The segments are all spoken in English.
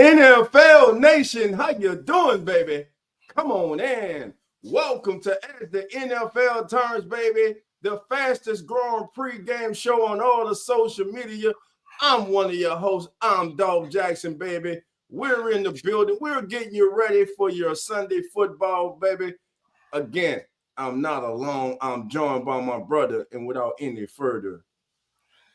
NFL Nation, how you doing, baby? Come on in. Welcome to As the NFL Turns, baby, the fastest growing pregame show on all the social media. I'm one of your hosts. I'm Dolph Jackson, baby. We're in the building. We're getting you ready for your Sunday football, baby. Again, I'm not alone. I'm joined by my brother, and without any further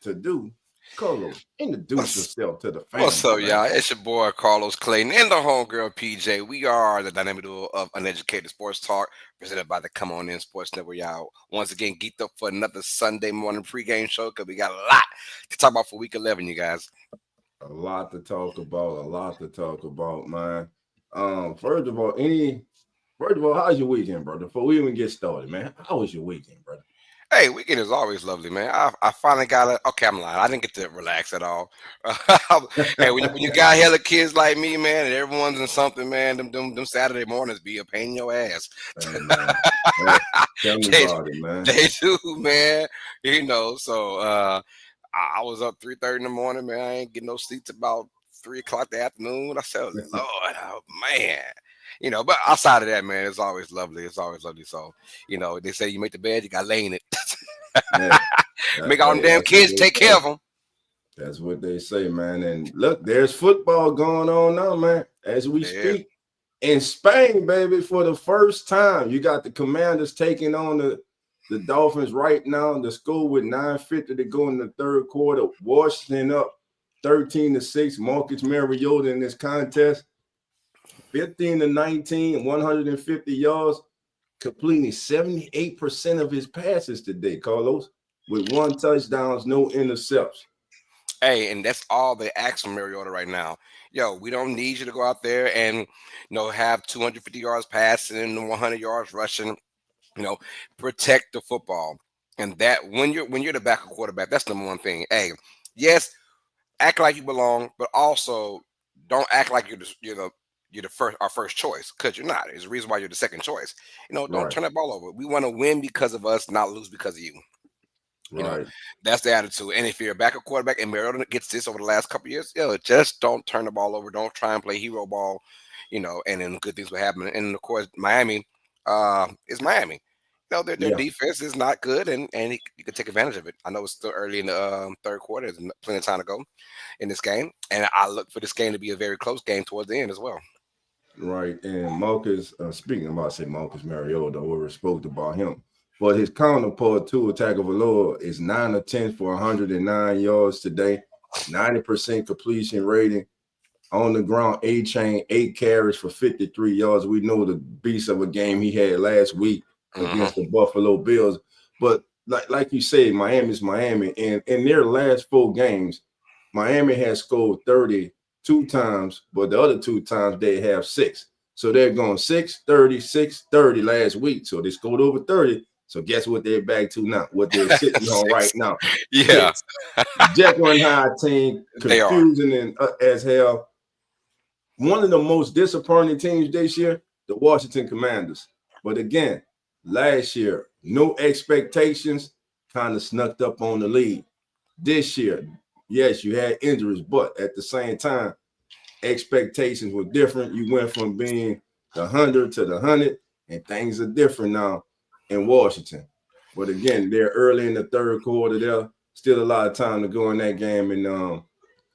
ado, Carlos, introduce yourself to the What's family, up, man. y'all? It's your boy Carlos Clayton and the homegirl PJ. We are the dynamic duo of Uneducated Sports Talk, presented by the Come On In Sports Network. Y'all, once again, geeked up for another Sunday morning pregame show because we got a lot to talk about for Week 11, you guys. A lot to talk about, man. First of all, how's your weekend, brother? Before we even get started, man, how was your weekend, brother? Hey, weekend is always lovely, man. I finally got a. Okay, I'm lying. I didn't get to relax at all. Hey, when you got hella kids like me, man, and everyone's in something, man, them Saturday mornings be a pain in your ass. Hey, man, tell me they, about it, man. they do, man. I was up 3:30 in the morning, man. I ain't getting no sleep till about 3 o'clock the afternoon. I said, Lord, oh man. But outside of that, man, it's always lovely. It's always lovely. So, they say you make the bed, you got to lay in it. Yeah, Make all them damn kids take care of them. That's what they say, man. And look, there's football going on now, man, as we speak. In Spain, baby, for the first time, you got the Commanders taking on the Dolphins right now. The score with 9:50 to go in the third quarter. Washington up 13-6. Marcus Mariota in this contest, 15-19, 150 yards, completing 78% of his passes today, Carlos, with 1 touchdown, no interceptions. Hey, and that's all they ask from Mariota right now. Yo, we don't need you to go out there and have 250 yards passing and 100 yards rushing. Protect the football. And that when you're the backup quarterback, that's the number one thing. Hey, yes, act like you belong, but also don't act like you're our first choice, because you're not. There's a reason why you're the second choice. Don't turn that ball over. We want to win because of us, not lose because of you. Right. That's the attitude. And if you're a backup quarterback and Mariota gets this over the last couple of years, just don't turn the ball over. Don't try and play hero ball, and then good things will happen. And of course, Miami is Miami. Their defense is not good, and you can take advantage of it. I know it's still early in the third quarter. There's plenty of time to go in this game. And I look for this game to be a very close game towards the end as well. Right. And Marcus, speaking about Marcus Mariota, we spoke about him. But his counterpart, Tua Tagovailoa, is 9 of 10 for 109 yards today, 90% completion rating. On the ground, A-Chain, 8 carries for 53 yards. We know the beast of a game he had last week against the Buffalo Bills. But like you said, Miami's Miami. And in their last 4 games, Miami has scored 32 times, but the other 2 times they have 6. So they're going 6-30, 6-30 last week. So they scored over 30. So guess what they're back to now? What they're sitting on right now? Yeah. Jekyll and Hyde team, confusing and as hell. One of the most disappointing teams this year, the Washington Commanders. But again, last year, no expectations, kind of snuck up on the lead. This year, yes, you had injuries, but at the same time, expectations were different. You went from being the 100 to the 100, and things are different now in Washington. But again, they're early in the third quarter. There's still a lot of time to go in that game, and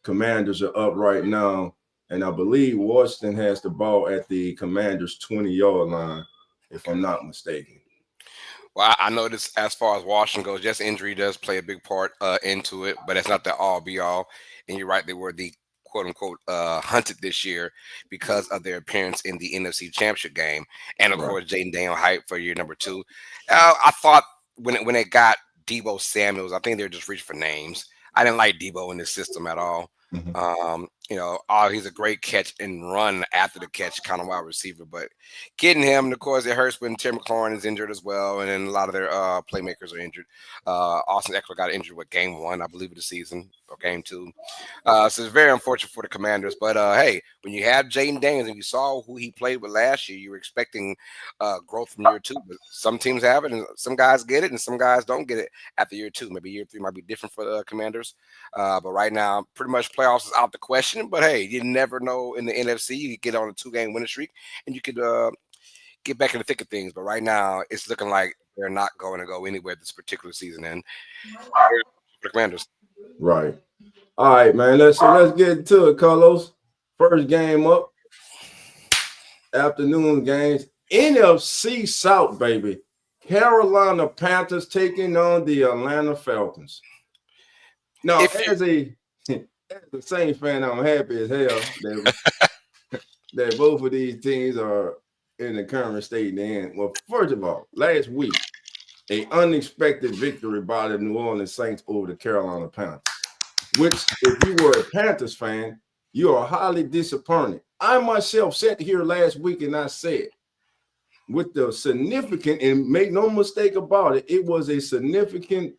Commanders are up right now. And I believe Washington has the ball at the Commanders' 20-yard line, if I'm not mistaken. Well, I know this as far as Washington goes, just injury does play a big part into it, but it's not the all be all. And you're right, they were the quote unquote hunted this year because of their appearance in the NFC Championship game. And of course, Jaden Daniel hype for year number 2. I thought when they got Deebo Samuels, I think they were just reaching for names. I didn't like Deebo in this system at all. He's a great catch and run after the catch kind of wide receiver, but getting him, and of course, it hurts when Terry McLaurin is injured as well, and then a lot of their playmakers are injured. Austin Eckler got injured with game 1, I believe, of the season, or game 2. So it's very unfortunate for the Commanders, but hey, when you have Jaden Daniels and you saw who he played with last year, you were expecting growth from year 2, but some teams have it, and some guys get it, and some guys don't get it after year 2. Maybe year 3 might be different for the Commanders, but right now, pretty much playoffs is out the question. unfortunate, but hey, you never know in the NFC. You could get on a 2-game winning streak, and you could get back in the thick of things. But right now, it's looking like they're not going to go anywhere this particular season. And the Commanders. Right. All right, man. Let's get to it, Carlos. First game up. Afternoon games. NFC South, baby. Carolina Panthers taking on the Atlanta Falcons. Now, as a Saints fan, I'm happy as hell that both of these teams are in the current state they're in. Well, first of all, last week, an unexpected victory by the New Orleans Saints over the Carolina Panthers, which, if you were a Panthers fan, you are highly disappointed. I myself sat here last week and I said, with the significant, and make no mistake about it, it was a significant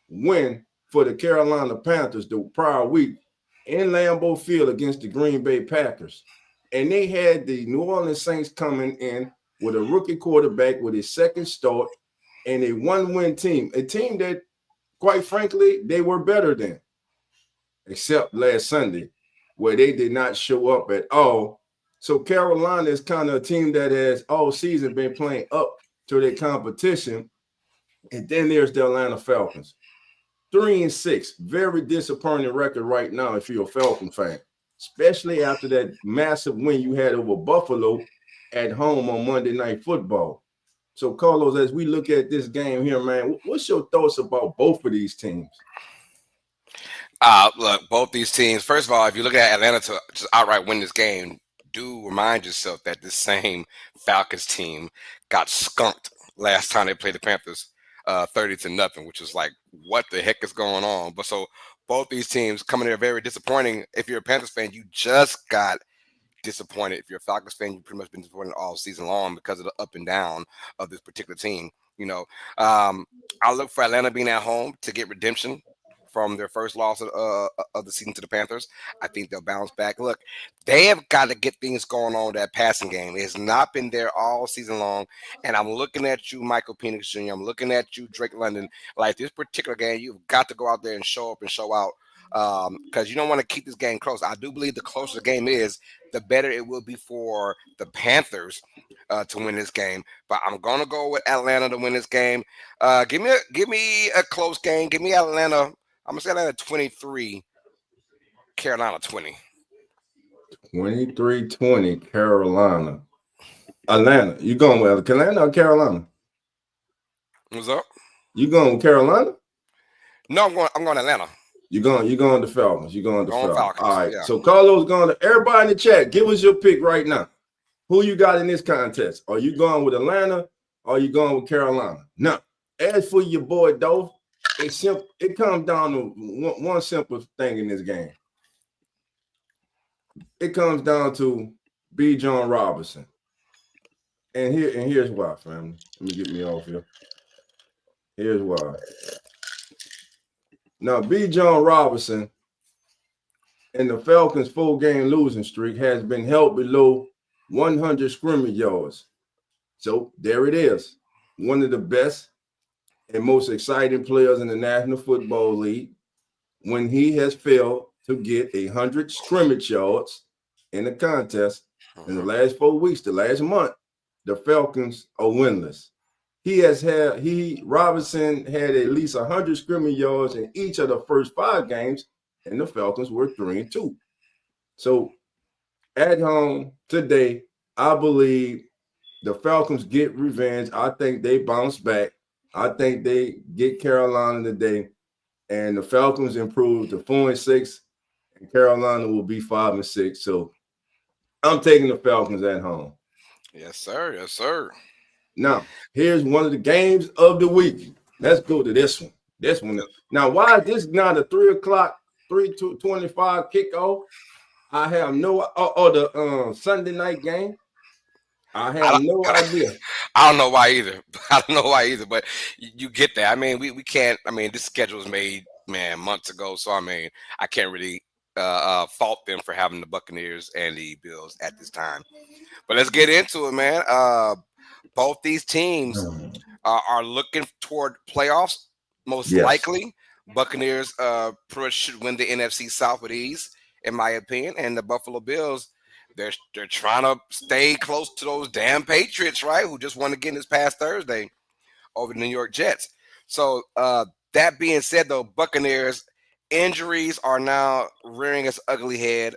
win for the Carolina Panthers the prior week in Lambeau Field against the Green Bay Packers. And they had the New Orleans Saints coming in with a rookie quarterback with his second start and a one-win team, a team that, quite frankly, they were better than, except last Sunday, where they did not show up at all. So Carolina is kind of a team that has all season been playing up to their competition. And then there's the Atlanta Falcons. 3-6, very disappointing record right now if you're a Falcon fan, especially after that massive win you had over Buffalo at home on Monday Night Football. So, Carlos, as we look at this game here, man, what's your thoughts about both of these teams? Look, both these teams, first of all, if you look at Atlanta to just outright win this game, do remind yourself that this same Falcons team got skunked last time they played the Panthers 30-0, which is like, what the heck is going on? But so both these teams coming there very disappointing. If you're a Panthers fan, you just got disappointed. If you're a Falcons fan, you've pretty much been disappointed all season long because of the up and down of this particular team. You know, I look for Atlanta being at home to get redemption from their first loss of the season to the Panthers. I think they'll bounce back. Look, they have got to get things going on that passing game. It has not been there all season long. And I'm looking at you, Michael Penix Jr. I'm looking at you, Drake London. Like this particular game, you've got to go out there and show up and show out because you don't want to keep this game close. I do believe the closer the game is, the better it will be for the Panthers to win this game. But I'm gonna go with Atlanta to win this game. Give me a close game. Give me Atlanta. I'm gonna say Atlanta 23, Carolina 20. 23-20, Carolina. Atlanta. You going with Atlanta or Carolina? What's up? You going with Carolina? No, I'm going to Atlanta. You're going to Falcons. You're going to Falcons. All right. Yeah. So Carlos going to everybody in the chat. Give us your pick right now. Who you got in this contest? Are you going with Atlanta or are you going with Carolina? Now, as for your boy Dolph, it comes down to one simple thing in this game. It comes down to B. John Robinson. And here's why, family. Let me get me off here. Here's why. Now, B. John Robinson and the Falcons' 4-game losing streak has been held below 100 scrimmage yards. So there it is. One of the best and most exciting players in the National Football League, when he has failed to get 100 scrimmage yards in the contest in the last 4 weeks, the last month, the Falcons are winless. Robinson had at least 100 scrimmage yards in each of the first 5 games, and the Falcons were 3-2. So at home today, I believe the Falcons get revenge. I think they bounce back. I think they get Carolina today, and the Falcons improve to 4-6, and Carolina will be 5-6. So I'm taking the Falcons at home. Yes, sir. Yes, sir. Now, here's one of the games of the week. Let's go to this one. This one. Now, why is this not a 3:25 kickoff? I have no the Sunday night game. I have no idea. I don't know why either. But you get that. I mean, we can't. I mean, this schedule was made, months ago. So I mean, I can't really fault them for having the Buccaneers and the Bills at this time. But let's get into it, man. Both these teams are looking toward playoffs, most likely. Buccaneers pretty much should win the NFC South with ease. in my opinion. And the Buffalo Bills, they're trying to stay close to those damn Patriots, right? Who just won again this past Thursday over the New York Jets. So that being said, though, Buccaneers injuries are now rearing its ugly head.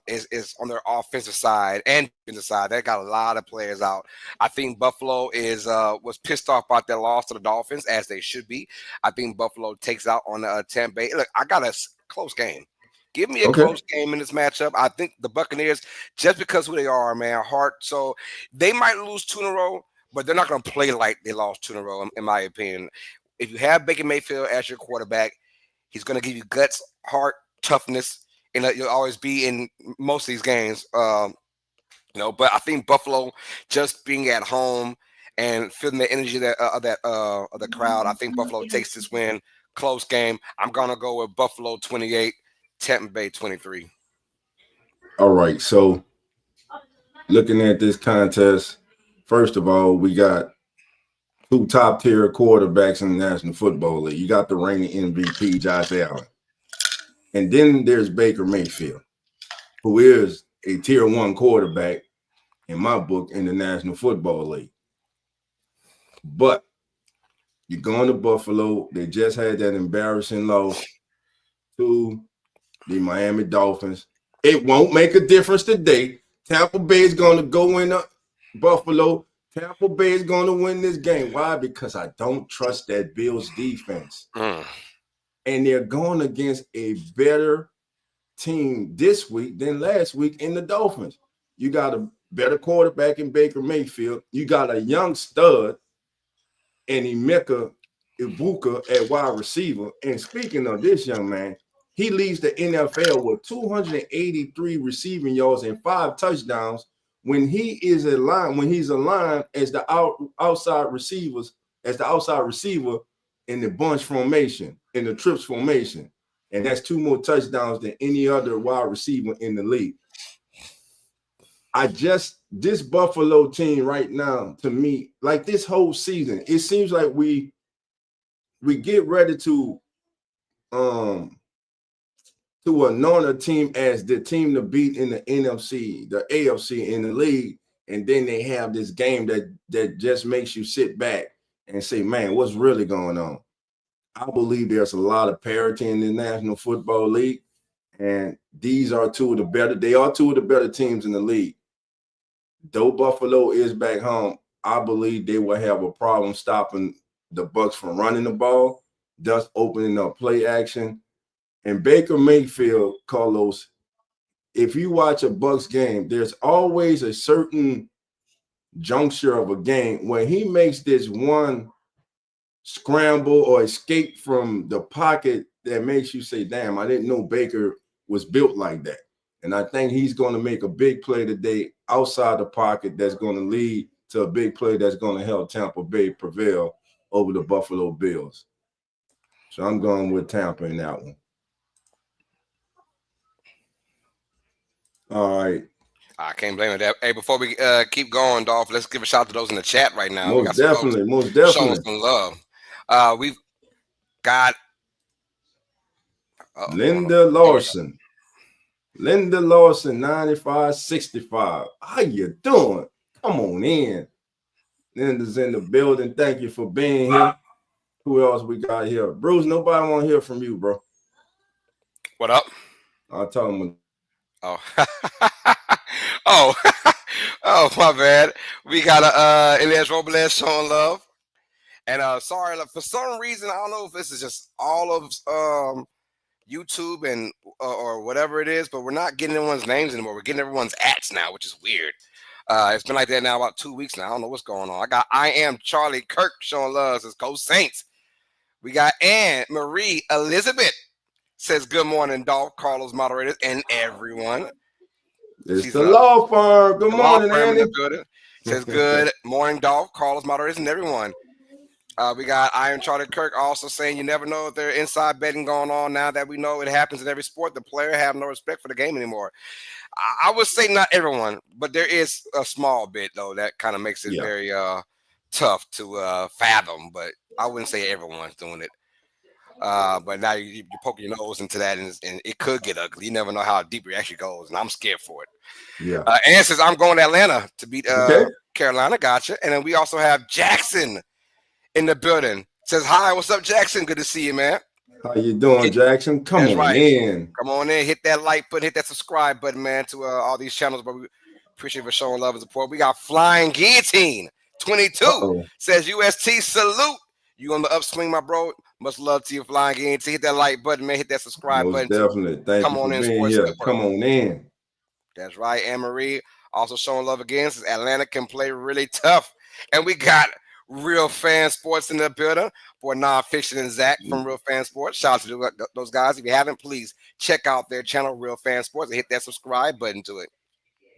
Is on their offensive side and defensive side. They got a lot of players out. I think Buffalo was pissed off about their loss to the Dolphins, as they should be. I think Buffalo takes out on Tampa Bay. Look, I got a close game. Give me a close game in this matchup. I think the Buccaneers, just because who they are, man, heart. So they might lose 2 in a row, but they're not going to play like they lost 2 in a row, in my opinion. If you have Baker Mayfield as your quarterback, he's going to give you guts, heart, toughness, and you'll always be in most of these games. But I think Buffalo, just being at home and feeling the energy of the crowd, I think Buffalo takes this win. Close game. I'm gonna go with Buffalo 28, Tampa Bay 23. All right. So, looking at this contest, first of all, we got 2 top-tier quarterbacks in the National Football League. You got the reigning MVP, Josh Allen. And then there's Baker Mayfield, who is a tier 1 quarterback in my book in the National Football League. But you're going to Buffalo. They just had that embarrassing loss to the Miami Dolphins. It won't make a difference today. Tampa Bay is going to go in Buffalo. Tampa Bay is going to win this game. Why? Because I don't trust that Bills defense. And they're going against a better team this week than last week in the Dolphins. You got a better quarterback in Baker Mayfield. You got a young stud in Emeka Ibuka at wide receiver. And speaking of this young man, he leads the NFL with 283 receiving yards and 5 touchdowns when he's aligned as the outside receiver in the bunch formation, in the trips formation. And that's 2 more touchdowns than any other wide receiver in the league. This Buffalo team right now, to me, like this whole season, it seems like we get ready to anoint a team as the team to beat in the NFC, the AFC in the league, and then they have this game that just makes you sit back and say, man, what's really going on? I believe there's a lot of parity in the National Football League, and these are 2 of the better teams in the league. Though Buffalo is back home, I believe they will have a problem stopping the Bucs from running the ball, thus opening up play action. And Baker Mayfield, Carlos, if you watch a Bucs game, there's always a certain juncture of a game when he makes this one scramble or escape from the pocket that makes you say, damn, I didn't know Baker was built like that. And I think he's going to make a big play today outside the pocket that's going to lead to a big play that's going to help Tampa Bay prevail over the Buffalo Bills. So I'm going with Tampa in that one. All right. I can't blame it. Hey, before we keep going, Dolph, let's give a shout out to those in the chat right now. Most definitely. Showing some love. We've got Linda Lawson. Linda Lawson, 9565. How you doing? Come on in. Linda's in the building. Thank you for being here. Who else we got here? Bruce, nobody want to hear from you, bro. What up? I'll tell him. Oh. Oh, my bad. We got Elias Robles showing love. And sorry, for some reason, I don't know if this is just all of YouTube and or whatever it is, but we're not getting everyone's names anymore. We're getting everyone's ats now, which is weird. It's been like that now about 2 weeks now. I don't know what's going on. I am Charlie Kirk showing love, says Go Saints. We got Anne Marie Elizabeth says good morning, Dolph, Carlos, moderators, and everyone. It's the law firm. Good morning, Annie. Says good morning, Dolph, Carlos, moderators, and everyone. We got Iron Charlie Kirk also saying you never know if there's inside betting going on now that we know it happens in every sport. The player have no respect for the game anymore. I would say not everyone, but there is a small bit, though, that kind of makes it very tough to fathom. But I wouldn't say everyone's doing it. But now you're poking your nose into that, and it could get ugly. You never know how deep it actually goes, and I'm scared for it. Yeah. Ann says, I'm going to Atlanta to beat Okay. Carolina. Gotcha. And then we also have Jackson in the building. Says, hi, what's up, Jackson? Good to see you, man. How you doing, Jackson? Come on in. Come on in. Hit that like button. Hit that subscribe button, man, to all these channels. But we appreciate you for showing love and support. We got Flying Guillotine 22. Says, UST salute. You on the upswing, my bro. Much love to you, Flying Guillotine. Hit that like button, man. Hit that subscribe button. Definitely. Thank you for being here. Come on in. That's right. Anne Marie also showing love again. Says Atlanta can play really tough. And we got Real Fan Sports in the building for Nonpfiction and Zach from Real Fan Sports. Shout out to those guys. If you haven't, please check out their channel, Real Fan Sports, and hit that subscribe button to it.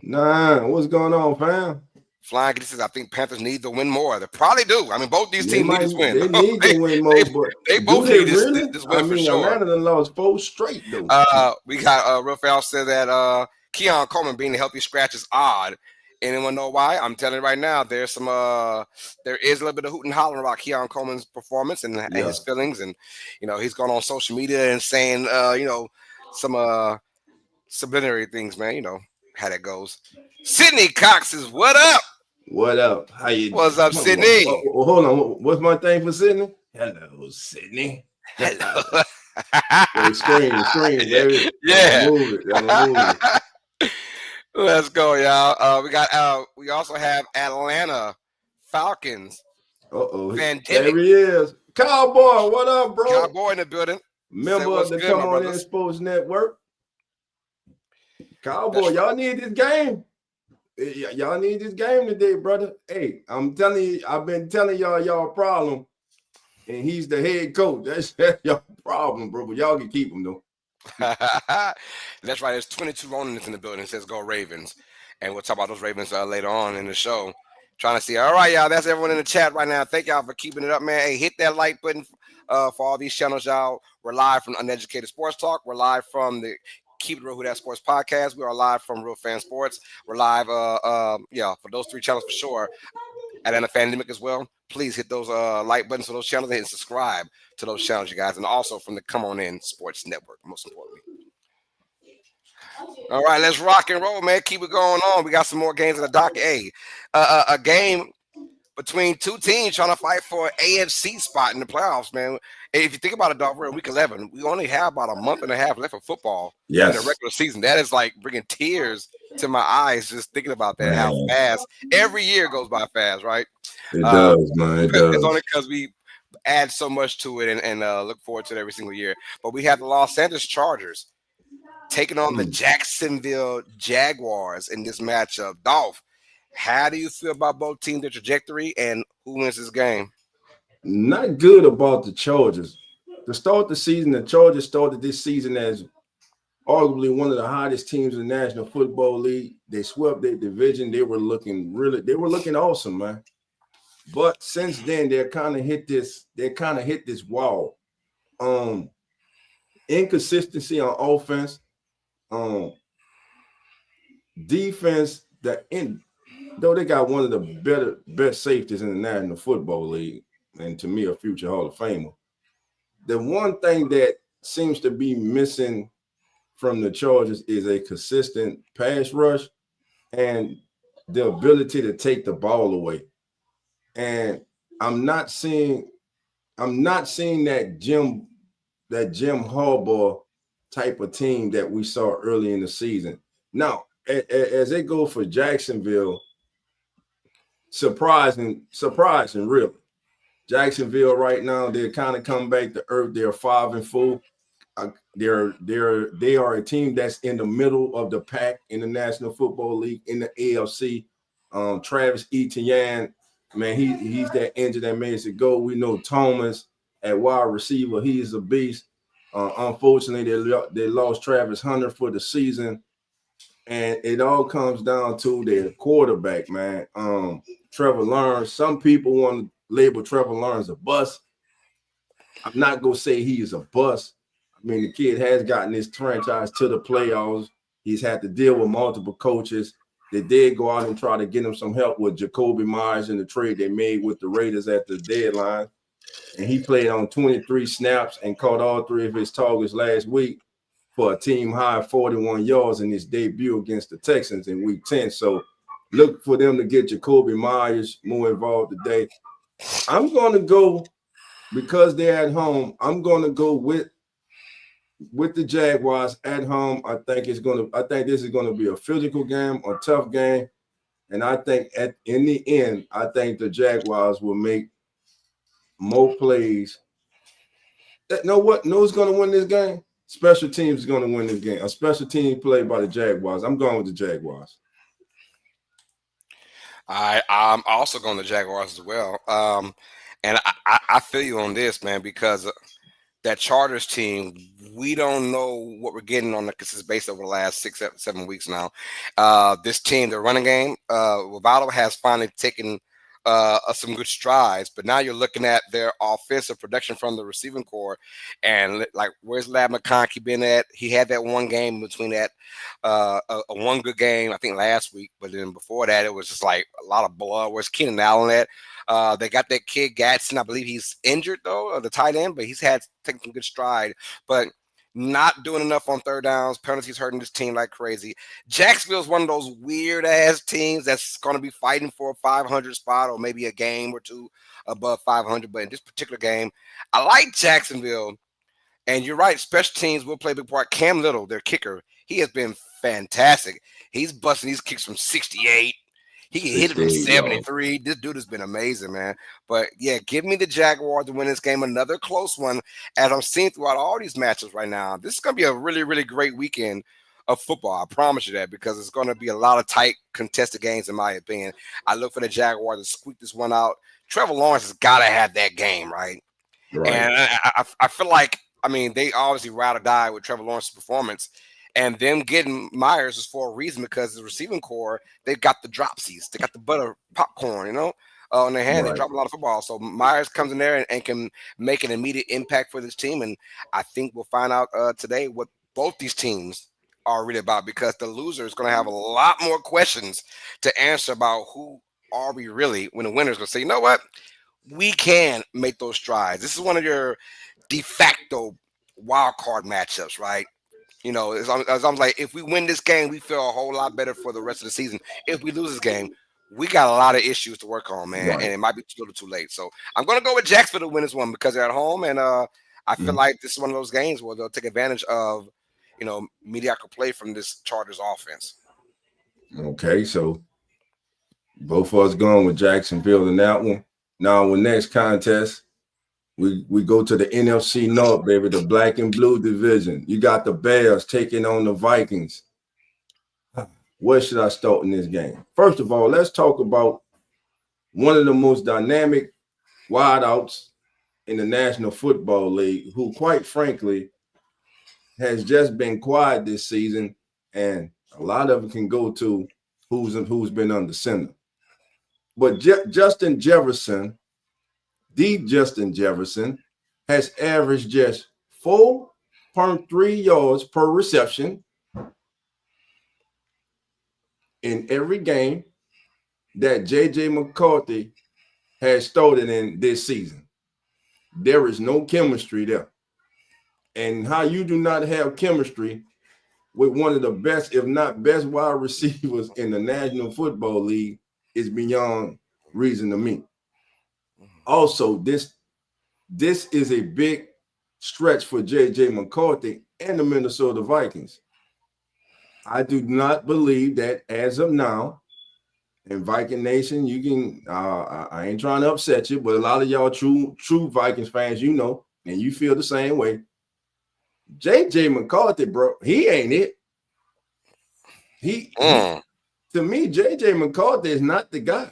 Nah, what's going on, fam? Flying says, I think Panthers need to win more. They probably do. I mean, both these teams need to win. They need to win more, but they both need this win for sure. Atlanta lost 4 straight, though. We got Real Fan said that Keon Coleman being a healthy scratch is odd. Anyone know why? I'm telling you right now, there's some there is a little bit of hoot and hollering about Keon Coleman's performance and his feelings, and he's gone on social media and saying some subliminary things, man. You know how that goes. Sydney Cox is what up? What up? How you? What's up, Sydney? Hold on. What's my thing for Sydney? Hello, Sydney. Hello. Screen, baby. Yeah. Move it. Let's go, y'all. We also have Atlanta Falcons. There he is. Cowboy, what up, bro? Cowboy in the building. Member of the Come On In Sports Network. Cowboy, y'all need this game. Y'all need this game today, brother. Hey, I'm telling you, I've been telling y'all problem, and he's the head coach. That's y'all problem, bro. But y'all can keep him though. That's right. There's 22 Ronins in the building. It says go Ravens, and we'll talk about those Ravens later on in the show. Trying to see. All right, y'all. That's everyone in the chat right now. Thank y'all for keeping it up, man. Hey, hit that like button for all these channels, y'all. We're live from Uneducated Sports Talk. We're live from the Keep It Real Who That Sports podcast. We are live from Real Fan Sports. We're live, for those 3 channels for sure. Atlanta Fandemic as well. Please hit those like buttons for those channels and subscribe to those channels, you guys. And also from the Come On In Sports Network, most importantly. All right, let's rock and roll, man. Keep it going on. We got some more games in the docket. Hey, a game between 2 teams trying to fight for an AFC spot in the playoffs, man. If you think about it, Dolph, we're in week 11. We only have about a month and a half left of football in the regular season. That is like bringing tears to my eyes just thinking about that, how fast every year goes by fast, right? It does, man. It does. It's only because we add so much to it and look forward to it every single year. But we have the Los Angeles Chargers taking on the Jacksonville Jaguars in this matchup. Dolph, how do you feel about both teams, their trajectory, and who wins this game? Not good about the Chargers. To start the season, the Chargers started this season as arguably one of the hottest teams in the National Football League. They swept their division. They were looking awesome, man. But since then, they kind of hit this wall. Inconsistency on offense, defense. Though they got one of the best safeties in the National Football League, and to me, a future Hall of Famer. The one thing that seems to be missing from the Chargers is a consistent pass rush and the ability to take the ball away. And I'm not seeing that Jim Harbaugh type of team that we saw early in the season. Now, as they go for Jacksonville, surprising, really. Jacksonville right now, they're kind of come back to earth. They're 5-4. They are a team that's in the middle of the pack in the National Football League in the AFC. Travis Etienne, man, he's that engine that makes it go. We know Thomas at wide receiver, he is a beast. Unfortunately, they lost Travis Hunter for the season, and it all comes down to their quarterback, man. Trevor Lawrence. Some people want to label Trevor Lawrence a bust. I'm not gonna say he is a bust. I mean, the kid has gotten his franchise to the playoffs. He's had to deal with multiple coaches. They did go out and try to get him some help with Jacoby Myers in the trade they made with the Raiders at the deadline. and he played on 23 snaps and caught all 3 of his targets last week for a team high 41 yards in his debut against the Texans in week 10. So look for them to get Jacoby Myers more involved today. I'm going to go, because they're at home, I'm going to go with the Jaguars at home. I think this is going to be a physical game, a tough game. And I think in the end, I think the Jaguars will make more plays. Know who's going to win this game? Special teams is going to win this game. A special team play by the Jaguars. I'm going with the Jaguars. I'm also going to Jaguars as well. And I feel you on this, man, because that Chargers team, we don't know what we're getting on the consistent basis over the last 6, 7 weeks now. This team, the running game, Lovato has finally taken some good strides, but now you're looking at their offensive production from the receiving core, and like, where's Lab McConkey been at? He had that one game between that, a one good game, I think last week, but then before that, it was just like a lot of blood. Where's Keenan Allen at? They got that kid Gatson. I believe he's injured though, the tight end, but he's taken some good stride, but not doing enough on third downs. Penalties hurting this team like crazy. Jacksonville's one of those weird ass teams that's going to be fighting for a 500 spot or maybe a game or two above 500. But in this particular game, I like Jacksonville. And you're right, special teams will play a big part. Cam Little, their kicker, he has been fantastic. He's busting these kicks from 68. He can hit it from 73. This dude has been amazing, man. But, yeah, give me the Jaguars to win this game. Another close one, as I'm seeing throughout all these matches right now. This is going to be a really, really great weekend of football. I promise you that, because it's going to be a lot of tight, contested games, in my opinion. I look for the Jaguars to squeak this one out. Trevor Lawrence has got to have that game, right? And I feel like, I mean, they obviously ride or die with Trevor Lawrence's performance. And them getting Myers is for a reason, because the receiving core, they've got the dropsies. They got the butter popcorn, on their hand. They drop a lot of football. So Myers comes in there and can make an immediate impact for this team. And I think we'll find out today what both these teams are really about, because the loser is going to have a lot more questions to answer about who are we really, when the winner is going to say, you know what? We can make those strides. This is one of your de facto wild card matchups, right? As I'm like, if we win this game, we feel a whole lot better for the rest of the season. If we lose this game, we got a lot of issues to work on, man, and it might be a little too late. So I'm going to go with Jacksonville to win this one, because they're at home, and I feel like this is one of those games where they'll take advantage of, mediocre play from this Chargers offense. Okay, so both of us going with Jacksonville in that one. Now, the next contest, we go to the NFC North, baby, the black and blue division. You got the Bears taking on the Vikings. Where should I start in this game? First of all, let's talk about one of the most dynamic wideouts in the National Football League, who, quite frankly, has just been quiet this season, and a lot of it can go to who's been under center. But Justin Jefferson has averaged just 4.3 yards per reception in every game that J.J. McCarthy has started in this season. There is no chemistry there. And how you do not have chemistry with one of the best, if not best, wide receivers in the National Football League is beyond reason to me. Also, this is a big stretch for J.J. McCarthy and the Minnesota Vikings. I do not believe that as of now, in Viking Nation, you can, I ain't trying to upset you, but a lot of y'all true Vikings fans, and you feel the same way. J.J. McCarthy, bro, he ain't it. He to me, J.J. McCarthy is not the guy.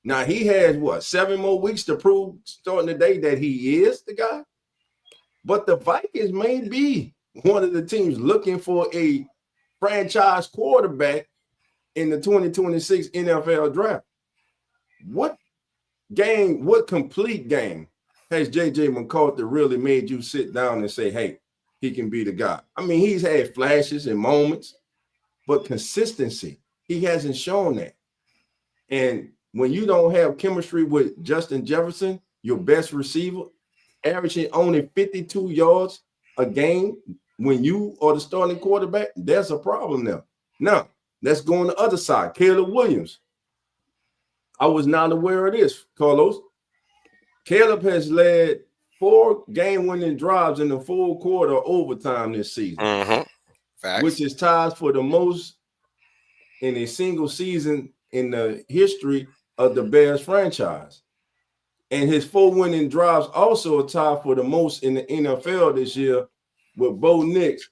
Now, he has, 7 more weeks to prove starting today that he is the guy. But the Vikings may be one of the teams looking for a franchise quarterback in the 2026 NFL draft. What complete game has J.J. McCarthy really made you sit down and say, hey, he can be the guy? I mean, he's had flashes and moments, but consistency, he hasn't shown that. And when you don't have chemistry with Justin Jefferson, your best receiver, averaging only 52 yards a game when you are the starting quarterback, there's a problem there. Now, let's go on the other side. Caleb Williams. I was not aware of this, Carlos. Caleb has led 4 game-winning drives in the full quarter overtime this season, which is tied for the most in a single season in the history of the Bears franchise. And his 4 winning drives also are tied for the most in the NFL this year with Bo Nix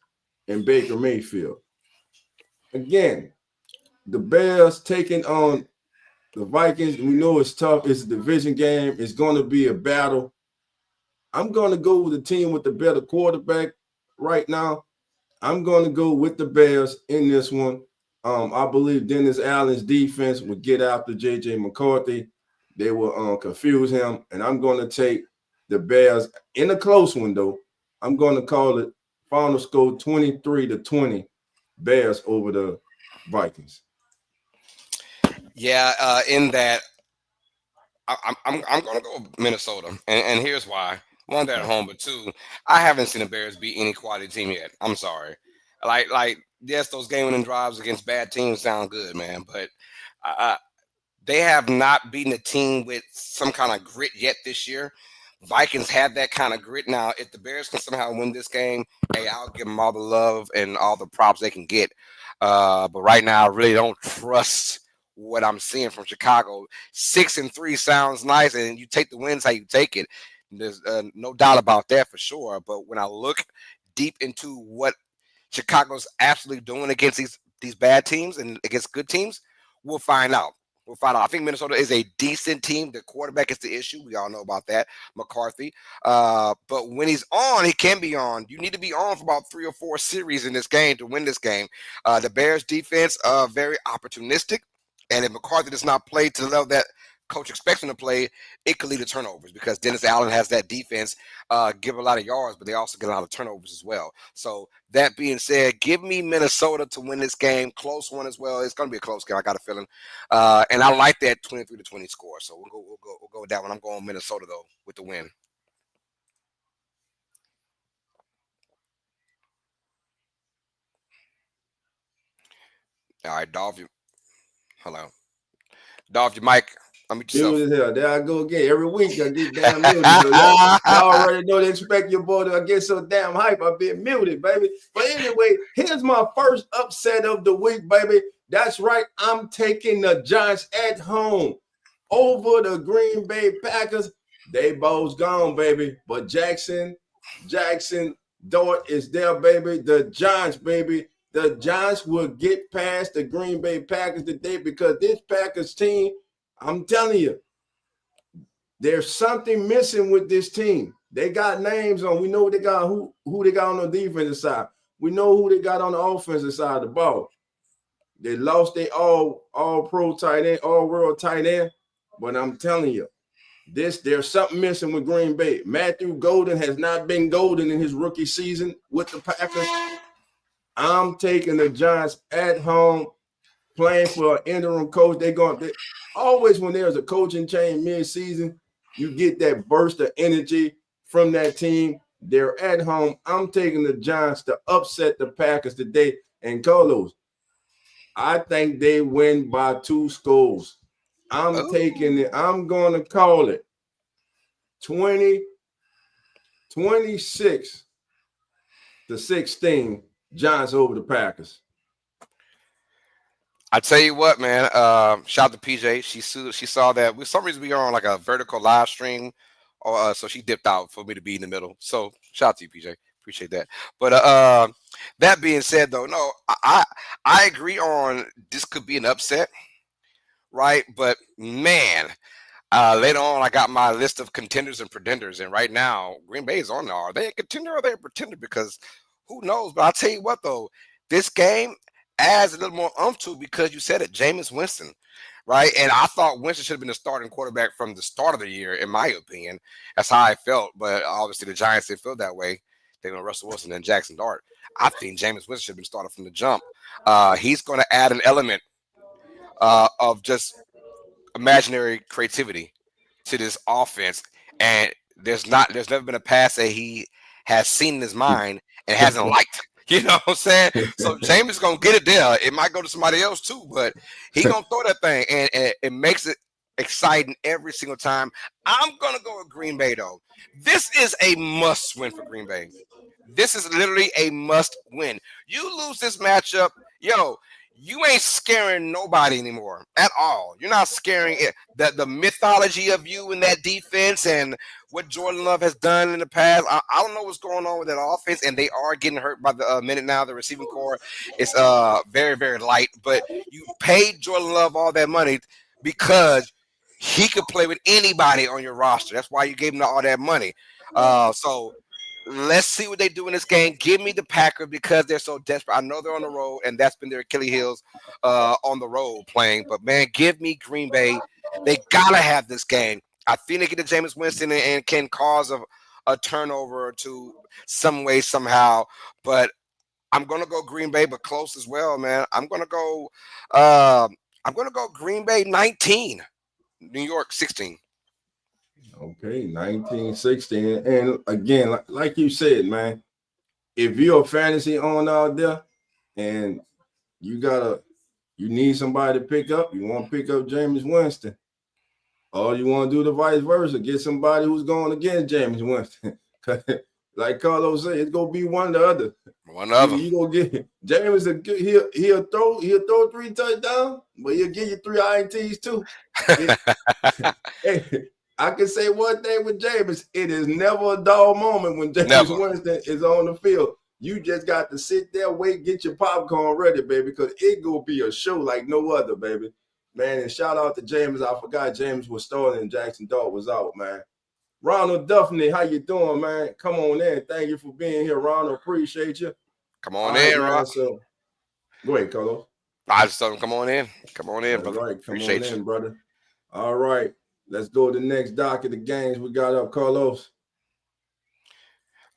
and Baker Mayfield. Again, the Bears taking on the Vikings. We know it's tough. It's a division game. It's going to be a battle. I'm going to go with the team with the better quarterback right now. I'm going to go with the Bears in this one. I believe Dennis Allen's defense would get after J.J. McCarthy. They will confuse him, and I'm going to take the Bears in a close one, though. I'm going to call it final score 23-20, Bears over the Vikings. Yeah, in that, I'm going to go with Minnesota, and here's why. One, they're at home, but 2, I haven't seen the Bears beat any quality team yet. I'm sorry. Like yes, those game-winning drives against bad teams sound good, man, but they have not beaten a team with some kind of grit yet this year. Vikings have that kind of grit. Now, if the Bears can somehow win this game, hey, I'll give them all the love and all the props they can get. But right now, I really don't trust what I'm seeing from Chicago. 6-3 sounds nice, and you take the wins how you take it. There's no doubt about that for sure. But when I look deep into what Chicago's absolutely doing against these bad teams and against good teams, we'll find out. I think Minnesota is a decent team. The quarterback is the issue. We all know about that, McCarthy. But when he's on, he can be on. You need to be on for about 3 or 4 series in this game to win this game. The Bears defense, very opportunistic. And if McCarthy does not play to the level that coach expects him to play, it could lead to turnovers because Dennis Allen has that defense give a lot of yards, but they also get a lot of turnovers as well. So that being said, give me Minnesota to win this game. Close one as well. It's going to be a close game. I got a feeling. And I like that 23-20 score. So we'll go with that one. I'm going Minnesota, though, with the win. All right, Dolph. Hello. Dolph, your mic. Hell. There I go again. Every week I get damn muted. So y'all already know they expect your boy to get so damn hype. I've been muted, baby. But anyway, here's my first upset of the week, baby. That's right. I'm taking the Giants at home over the Green Bay Packers. They both gone, baby. But Jackson, Dort is there, baby. The Giants, baby. The Giants will get past the Green Bay Packers today because this Packers team, I'm telling you, there's something missing with this team. They got names on. We know what they got, who they got on the defensive side. We know who they got on the offensive side of the ball. They lost their all-pro tight end, all-world tight end. But I'm telling you, there's something missing with Green Bay. Matthew Golden has not been golden in his rookie season with the Packers. I'm taking the Giants at home, playing for an interim coach. They always when there's a coaching change mid-season, you get that burst of energy from that team. They're at home. I'm taking the Giants to upset the Packers today. And Carlos, I think they win by 2 scores. I'm taking it. I'm going to call it 26-16, Giants over the Packers. I tell you what, man. Shout out to PJ. She saw that. For some reason, we are on like a vertical live stream, so she dipped out for me to be in the middle. So shout out to you, PJ. Appreciate that. But that being said, though, no, I agree on this could be an upset, right? But man, later on, I got my list of contenders and pretenders, and right now, Green Bay is on there. Are they a contender or are they a pretender? Because who knows? But I'll tell you what, though, this game adds a little more umph to because you said it, Jameis Winston, right? And I thought Winston should have been the starting quarterback from the start of the year, in my opinion. That's how I felt. But obviously, the Giants didn't feel that way. They went Russell Wilson and Jackson Dart. I think Jameis Winston should have been started from the jump. He's going to add an element of just imaginary creativity to this offense. and there's never been a pass that he has seen in his mind and hasn't liked. You know what I'm saying? So James is gonna get it there. It might go to somebody else too, but he gonna throw that thing, and it makes it exciting every single time. I'm gonna go with Green Bay though. This is a must win for Green Bay. This is literally a must win. You lose this matchup, yo, you ain't scaring nobody anymore at all. You're not scaring it. The mythology of you in that defense and what Jordan Love has done in the past. I don't know what's going on with that offense, and they are getting hurt by the minute now. The receiving core is very, very light, but you paid Jordan Love all that money because he could play with anybody on your roster. That's why you gave him all that money. So let's see what they do in this game. Give me the Packers because they're so desperate. I know they're on the road, and that's been their Achilles heels on the road playing. But, man, give me Green Bay. They got to have this game. I think they get to Jameis Winston and can cause a turnover or two some way, somehow. But I'm going to go Green Bay, but close as well, man. I'm going to go Green Bay 19, New York 16. Okay, 1916. And again, like you said, man, if you're a fantasy owner out there and you need somebody to pick up, you want to pick up Jameis Winston, or you want to do the vice versa, get somebody who's going against Jameis Winston. Like Carlos said, it's gonna be one or the other. One of them. You gonna get Jameis. He'll throw 3 touchdowns, but he'll give you 3 INTs too. Hey, I can say one thing with Jameis: it is never a dull moment when Jameis Winston is on the field. You just got to sit there, wait, get your popcorn ready, baby, because it gonna be a show like no other, baby. Man, and shout out to James. I forgot James was starting and Jackson Dart was out, man. Ronald Duffney, how you doing, man? Come on in. Thank you for being here, Ronald. Appreciate you. Come on in, Ron. So, go ahead, Carlos. I just told him, come on in. Come on in, brother. Right, come on in, brother. All right. Let's go to the next dock of the games we got up, Carlos.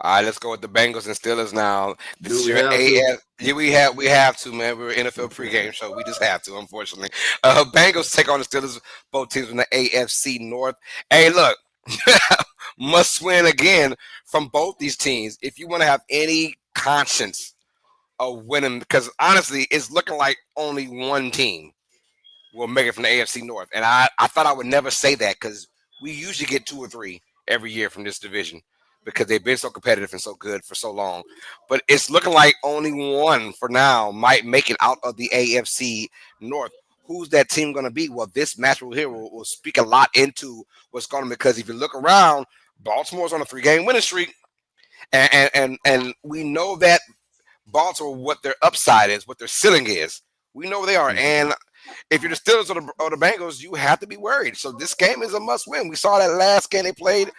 All right, let's go with the Bengals and Steelers now. This is your AF. Yeah, we have to, man. We're an NFL pregame show. We just have to, unfortunately. Bengals take on the Steelers, both teams from the AFC North. Hey, look, must win again from both these teams if you want to have any conscience of winning, because honestly, it's looking like only one team will make it from the AFC North. And I thought I would never say that because we usually get 2 or 3 every year from this division, because they've been so competitive and so good for so long. But it's looking like only one for now might make it out of the AFC North. Who's that team going to be? Well, this match here will speak a lot into what's going on, because if you look around, Baltimore's on a 3-game winning streak. And we know that Baltimore, what their upside is, what their ceiling is. We know where they are. And if you're the Steelers or the Bengals, you have to be worried. So this game is a must win. We saw that last game they played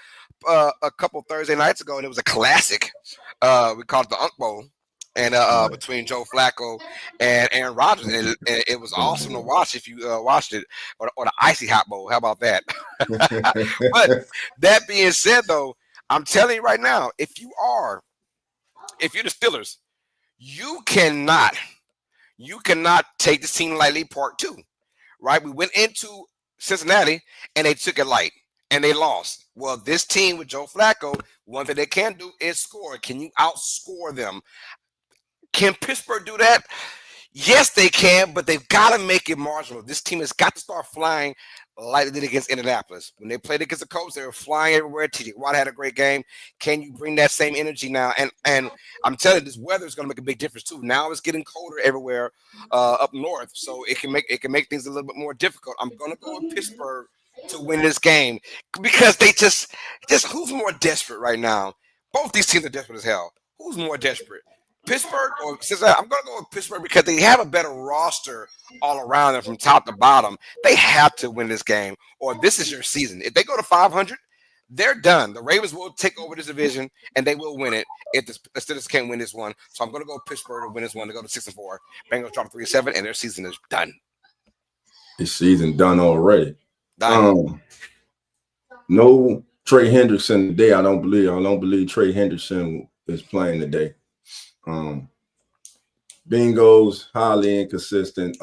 a couple Thursday nights ago, and it was a classic. We called it the Unk Bowl, and between Joe Flacco and Aaron Rodgers, and it was awesome to watch if you watched it, or the Icy Hot Bowl. How about that? But that being said, though, I'm telling you right now, if you're the Steelers, you cannot take this team lightly. Part 2, right? We went into Cincinnati and they took it light and they lost. Well, this team with Joe Flacco, one thing they can do is score. Can you outscore them? Can Pittsburgh do that? Yes, they can, but they've got to make it marginal. This team has got to start flying like they did against Indianapolis. When they played against the Colts, they were flying everywhere. TJ Watt had a great game. Can you bring that same energy now? And I'm telling you, this weather is going to make a big difference too. Now it's getting colder everywhere up north, so it can make things a little bit more difficult. I'm going to go with Pittsburgh to win this game, because they just who's more desperate right now? Both these teams are desperate as hell. Who's more desperate? Pittsburgh or Cincinnati? I'm going to go with Pittsburgh because they have a better roster all around them from top to bottom. They have to win this game, or this is your season. If they go to 500, they're done. The Ravens will take over this division, and they will win it if the Steelers can't win this one. So I'm going to go with Pittsburgh to win this one. To go to 6-4. Bengals drop 3-7, and their season is done. This season done already. No Trey Hendrickson today. I don't believe Trey Hendrickson is playing today. Bengals highly inconsistent.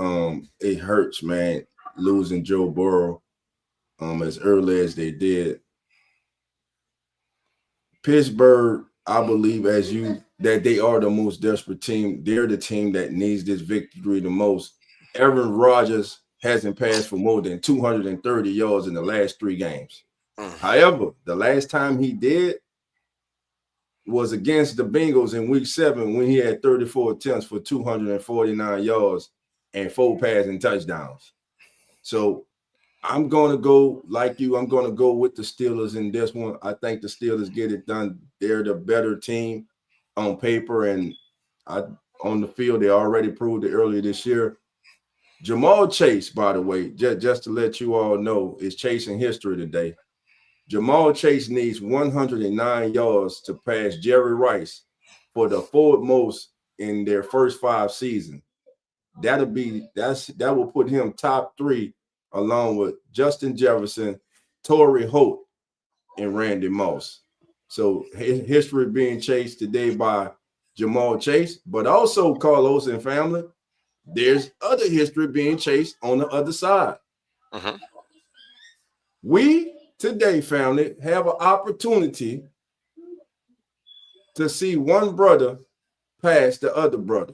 It hurts, man, losing Joe Burrow as early as they did. Pittsburgh, I believe, that they are the most desperate team. They're the team that needs this victory the most. Aaron Rodgers hasn't passed for more than 230 yards in the last 3 games. However, the last time he did was against the Bengals in week 7 when he had 34 attempts for 249 yards and 4 passing touchdowns. So I'm going to go like you. I'm going to go with the Steelers in this one. I think the Steelers get it done. They're the better team on paper, and on the field, they already proved it earlier this year. Jamal Chase, by the way, just to let you all know, is chasing history today. Jamal Chase needs 109 yards to pass Jerry Rice for the fourth most in their first 5 seasons. That will put him top 3 along with Justin Jefferson, Torrey Holt, and Randy Moss. So history being chased today by Jamal Chase, but also Carlos and family. There's other history being chased on the other side. We today, family, have an opportunity to see one brother pass the other brother.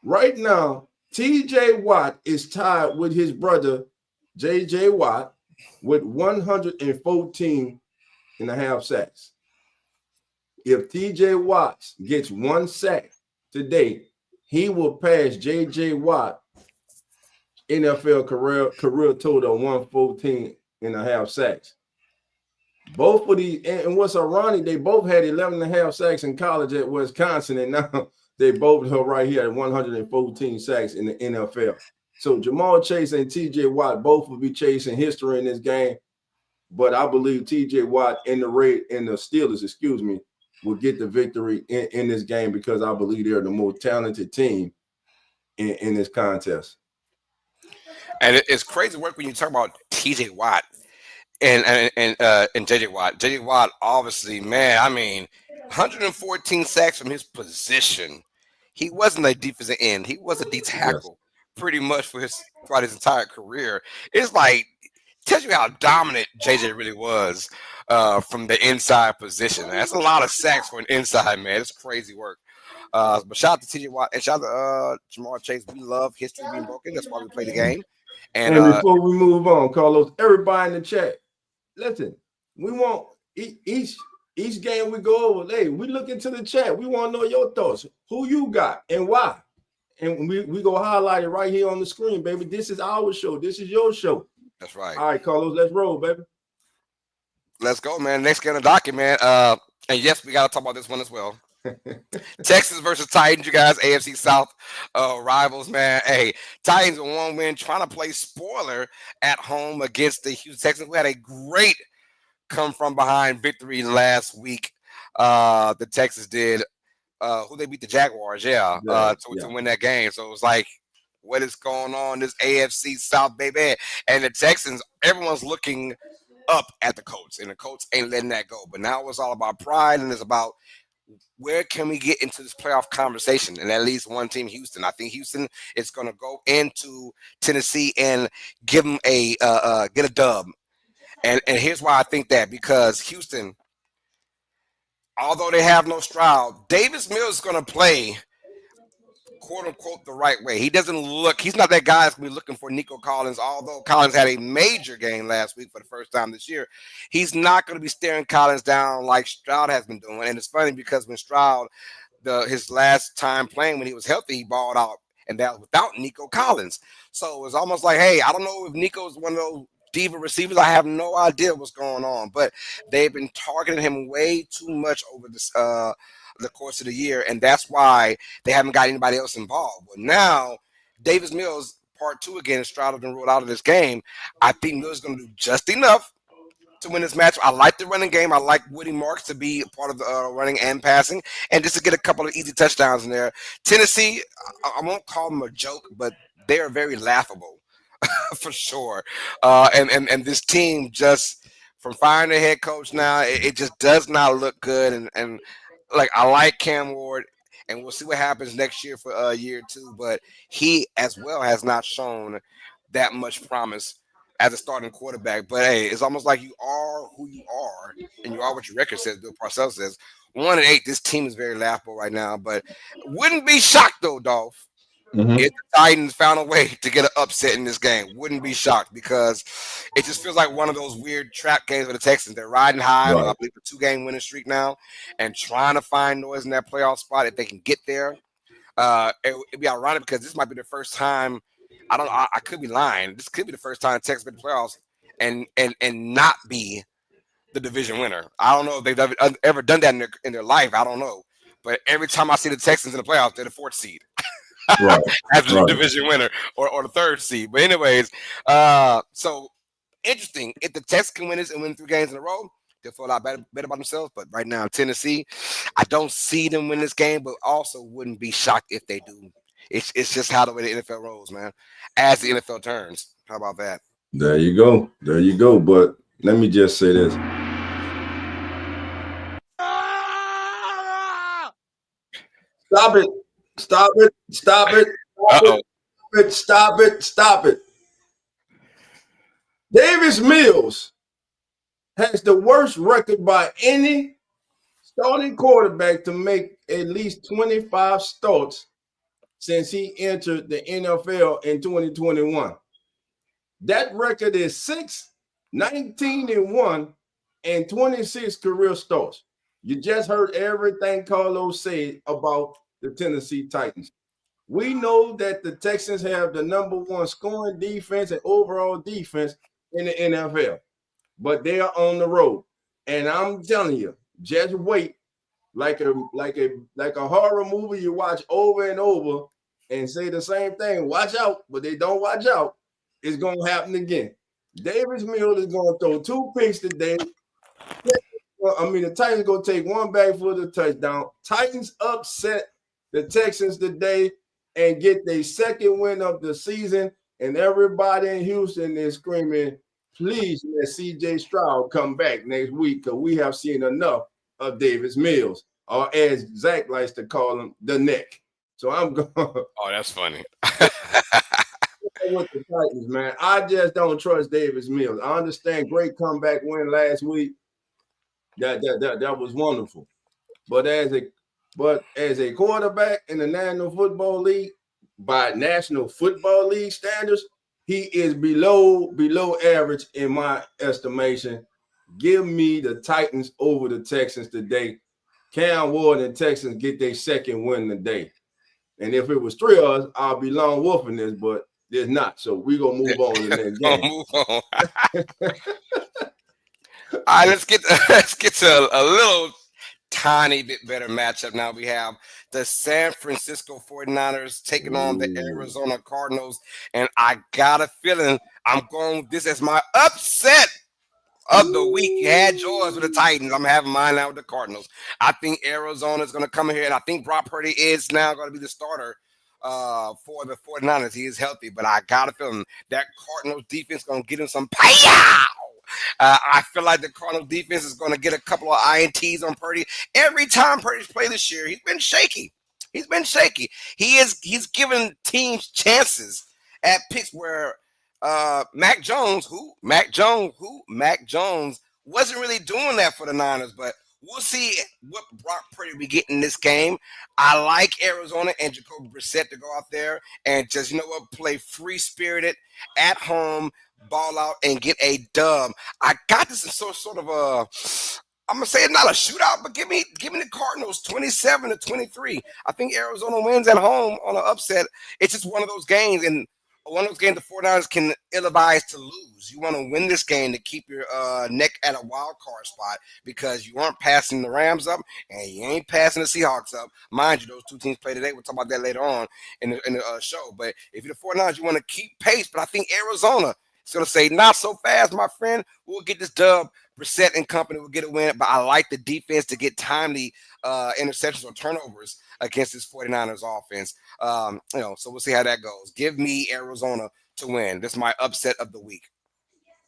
Right now, TJ Watt is tied with his brother, JJ Watt, with 114 and a half sacks. If TJ Watt gets 1 sack today, he will pass JJ Watt NFL career total of 114 and a half sacks. Both of these, and what's ironic, they both had 11 and a half sacks in college at Wisconsin, and now they both are right here at 114 sacks in the NFL. So Jamal Chase and TJ Watt both will be chasing history in this game, but I believe TJ Watt and the Steelers, will get the victory in this game because I believe they're the more talented team in this contest. And it's crazy work when you talk about TJ Watt and JJ Watt. JJ Watt, obviously, man, I mean, 114 sacks from his position. He wasn't a defensive end. He was a D tackle pretty much throughout his entire career. It's like, tells you how dominant JJ really was from the inside position. Man. That's a lot of sacks for an inside man. It's crazy work. But shout out to TJ Watt and shout out to Jamal Chase. We love history being broken. That's why we play the game. And before we move on, Carlos, everybody in the chat, listen, we want each game we go over. Hey, we look into the chat. We want to know your thoughts. Who you got and why? And we go highlight it right here on the screen, baby. This is our show. This is your show. That's right. All right, Carlos, let's roll, baby. Let's go, man. Next game on the docket, man. And yes, we got to talk about this one as well. Texans versus Titans, you guys, AFC South rivals, man. Hey, Titans with 1 win, trying to play spoiler at home against the Houston Texans. We had a great come from behind victory last week. The Texans did. Who they beat the Jaguars, to win that game. So it was like, what is going on? This AFC South, baby. And the Texans, everyone's looking up at the Colts, and the Colts ain't letting that go. But now it's all about pride, and it's about where can we get into this playoff conversation? And at least one team, Houston. I think Houston is going to go into Tennessee and give them get a dub. And here's why I think that, because Houston, although they have no Stroud, Davis Mills is going to play, quote unquote, the right way. He's not that guy that's going to be looking for Nico Collins, although Collins had a major game last week for the first time this year. He's not going to be staring Collins down like Stroud has been doing. And it's funny because when Stroud, his last time playing when he was healthy, he balled out, and that was without Nico Collins. So it's almost like, hey, I don't know if Nico's one of those diva receivers. I have no idea what's going on, but they've been targeting him way too much over this the course of the year, and that's why they haven't got anybody else involved. But now, Davis Mills, part 2 again, Stroud has been ruled out of this game. I think Mills is going to do just enough to win this match. I like the running game. I like Woody Marks to be a part of the running and passing, and just to get a couple of easy touchdowns in there. Tennessee, I won't call them a joke, but they are very laughable for sure. And this team, just from firing their head coach now, it just does not look good. And like, I like Cam Ward, and we'll see what happens next year for year 2. But he as well has not shown that much promise as a starting quarterback. But hey, it's almost like you are who you are, and you are what your record says. Bill Parcells says 1-8. This team is very laughable right now, but wouldn't be shocked though, Dolph, if the Titans found a way to get an upset in this game. Wouldn't be shocked because it just feels like one of those weird trap games for the Texans. They're riding high on, I believe, a 2-game winning streak now, and trying to find noise in that playoff spot if they can get there. It'd be ironic because this might be the first time. I could be lying. This could be the first time Texas made the playoffs and not be the division winner. I don't know if they've ever done that in their life. I don't know. But every time I see the Texans in the playoffs, they're the 4th seed. Right. As the division winner or the 3rd seed. But anyways, so interesting. If the Texans can win this and win 3 games in a row, they'll feel a lot better about themselves. But right now, Tennessee, I don't see them win this game, but also wouldn't be shocked if they do. It's just how the way the NFL rolls, man. As the NFL turns. How about that? There you go. There you go. But let me just say this. Stop it. Stop it. Stop it. Stop it. Stop it. Davis Mills has the worst record by any starting quarterback to make at least 25 starts since he entered the NFL in 2021. That record is 6-19-1 and 26 career starts. You just heard everything Carlos said about the Tennessee Titans. We know that the Texans have the #1 scoring defense and overall defense in the NFL, but they are on the road. And I'm telling you, just wait, like a horror movie you watch over and over and say the same thing. Watch out, but they don't watch out. It's gonna happen again. Davis Mills is gonna throw 2 picks today. The Titans gonna take 1 back for the touchdown. Titans upset the Texans today and get their 2nd win of the season. And everybody in Houston is screaming, please let CJ Stroud come back next week because we have seen enough of Davis Mills, or as Zach likes to call him, the neck. So I'm going. Oh, that's funny. With the Titans, man. I just don't trust Davis Mills. I understand great comeback win last week. That was wonderful. But as a quarterback in the National Football League, by National Football League standards, he is below average in my estimation. Give me the Titans over the Texans today. Cam Ward and Texans get their 2nd win today. And if it was 3 of us, I'll be long wolfing this, but there's not. So we're going to move on to the next game. Move on. All right, let's get to a little tiny bit better matchup. Now we have the San Francisco 49ers taking on the Arizona Cardinals. And I got a feeling I'm going with this as my upset of the week. You had yours with the Titans. I'm having mine now with the Cardinals. I think Arizona is going to come in here, and I think Brock Purdy is now going to be the starter for the 49ers. He is healthy, but I got a feeling that Cardinals defense is going to get him some payout. I feel like the Cardinals defense is going to get a couple of INTs on Purdy. Every time Purdy's played this year, he's been shaky. He's given teams chances at picks where Mac Jones wasn't really doing that for the Niners, but we'll see what Brock Purdy will be getting in this game. I like Arizona and Jacoby Brissett to go out there and just, play free-spirited at home, ball out, and get a dub. I got this in sort of a, I'm going to say it's not a shootout, but give me the Cardinals 27-23. I think Arizona wins at home on an upset. It's just one of those games, and one of those games the 49ers can ill-advise to lose. You want to win this game to keep your neck at a wild card spot because you aren't passing the Rams up and you ain't passing the Seahawks up. Mind you, those 2 teams play today. We'll talk about that later on in the show. But if you're the 49ers, you want to keep pace. But I think Arizona is going to say, not so fast, my friend. We'll get this dub. Brissett and company will get a win. But I like the defense to get timely interceptions or turnovers against this 49ers offense. So we'll see how that goes. Give me Arizona to win. This is my upset of the week.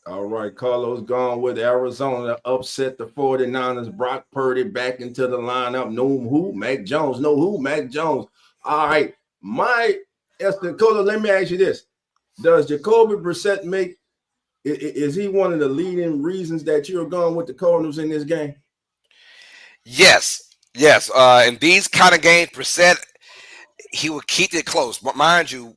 All right, Carlos gone with Arizona upset the 49ers. Brock Purdy back into the lineup. Know who? Mac Jones. Know who? Mac Jones. All right. Carlos, let me ask you this. Does Jacoby Brissett make Is he one of the leading reasons that you're going with the Cardinals in this game? Yes. In these kind of games, Brissett, he will keep it close. But mind you,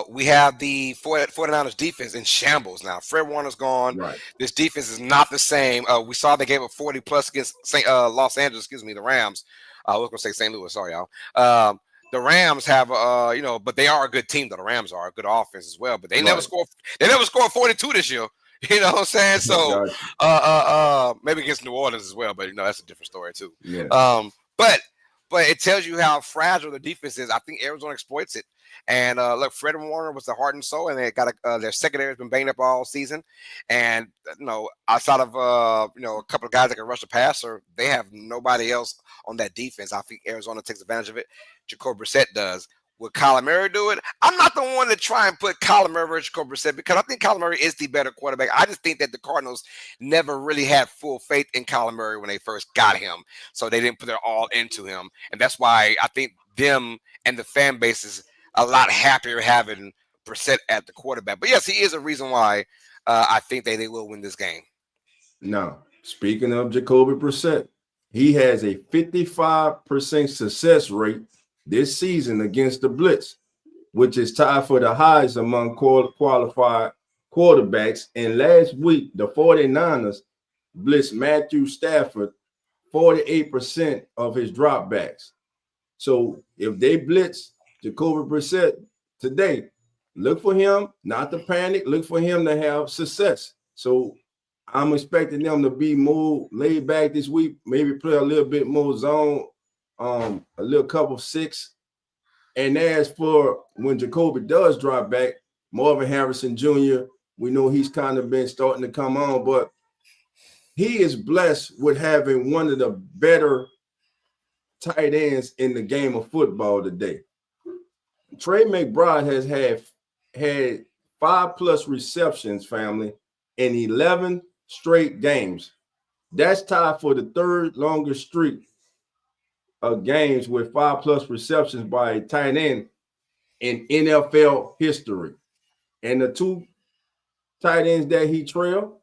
we have the 49ers defense in shambles now. Fred Warner's gone. Right. This defense is not the same. We saw they gave up 40 plus against Los Angeles, the Rams. I was going to say St. Louis. Sorry, y'all. The Rams have, but they are a good team. Though the Rams are a good offense as well. But they never scored. They never scored 42 this year. You know what I'm saying? So, maybe against New Orleans as well. But that's a different story too. Yeah. But it tells you how fragile the defense is. I think Arizona exploits it. And look, Fred Warner was the heart and soul, and they got their secondary has been banged up all season. And outside of a couple of guys that can rush the passer, they have nobody else on that defense. I think Arizona takes advantage of it. Jacoby Brissett does. Would Kyler Murray do it? I'm not the one to try and put Kyler Murray versus Jacoby Brissett because I think Kyler Murray is the better quarterback. I just think that the Cardinals never really had full faith in Kyler Murray when they first got him, so they didn't put their all into him, and that's why I think them and the fan base is a lot happier having Brissett at the quarterback. But yes, he is a reason why I think they will win this game. Now, speaking of Jacoby Brissett, he has a 55% success rate this season against the blitz, which is tied for the highest among qualified quarterbacks. And last week, the 49ers blitzed Matthew Stafford 48% of his dropbacks. So if they blitz Jacoby Brissett today, look for him not to panic. Look for him to have success. So I'm expecting them to be more laid back this week, maybe play a little bit more zone, a little couple 6. And as for when Jacoby does drop back, Marvin Harrison Jr., we know he's kind of been starting to come on, but he is blessed with having one of the better tight ends in the game of football today. Trey McBride has had 5+ receptions, family, in 11 straight games. That's tied for the third longest streak of games with 5+ receptions by a tight end in NFL history. And the two tight ends that he trailed,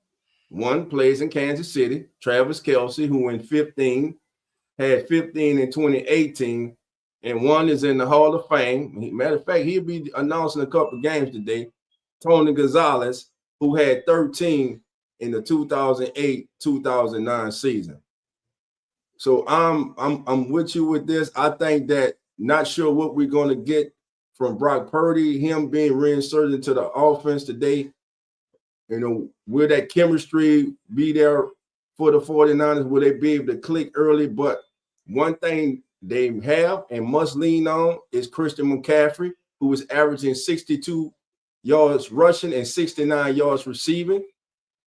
one plays in Kansas City, Travis Kelce, who had 15 in 2018, and one is in the Hall of Fame. Matter of fact, he'll be announcing a couple of games today. Tony Gonzalez, who had 13 in the 2008-2009 season. So I'm with you with this. I think that not sure what we're going to get from Brock Purdy, him being reinserted into the offense today. Will that chemistry be there for the 49ers? Will they be able to click early? But one thing they have and must lean on is Christian McCaffrey, who is averaging 62 yards rushing and 69 yards receiving.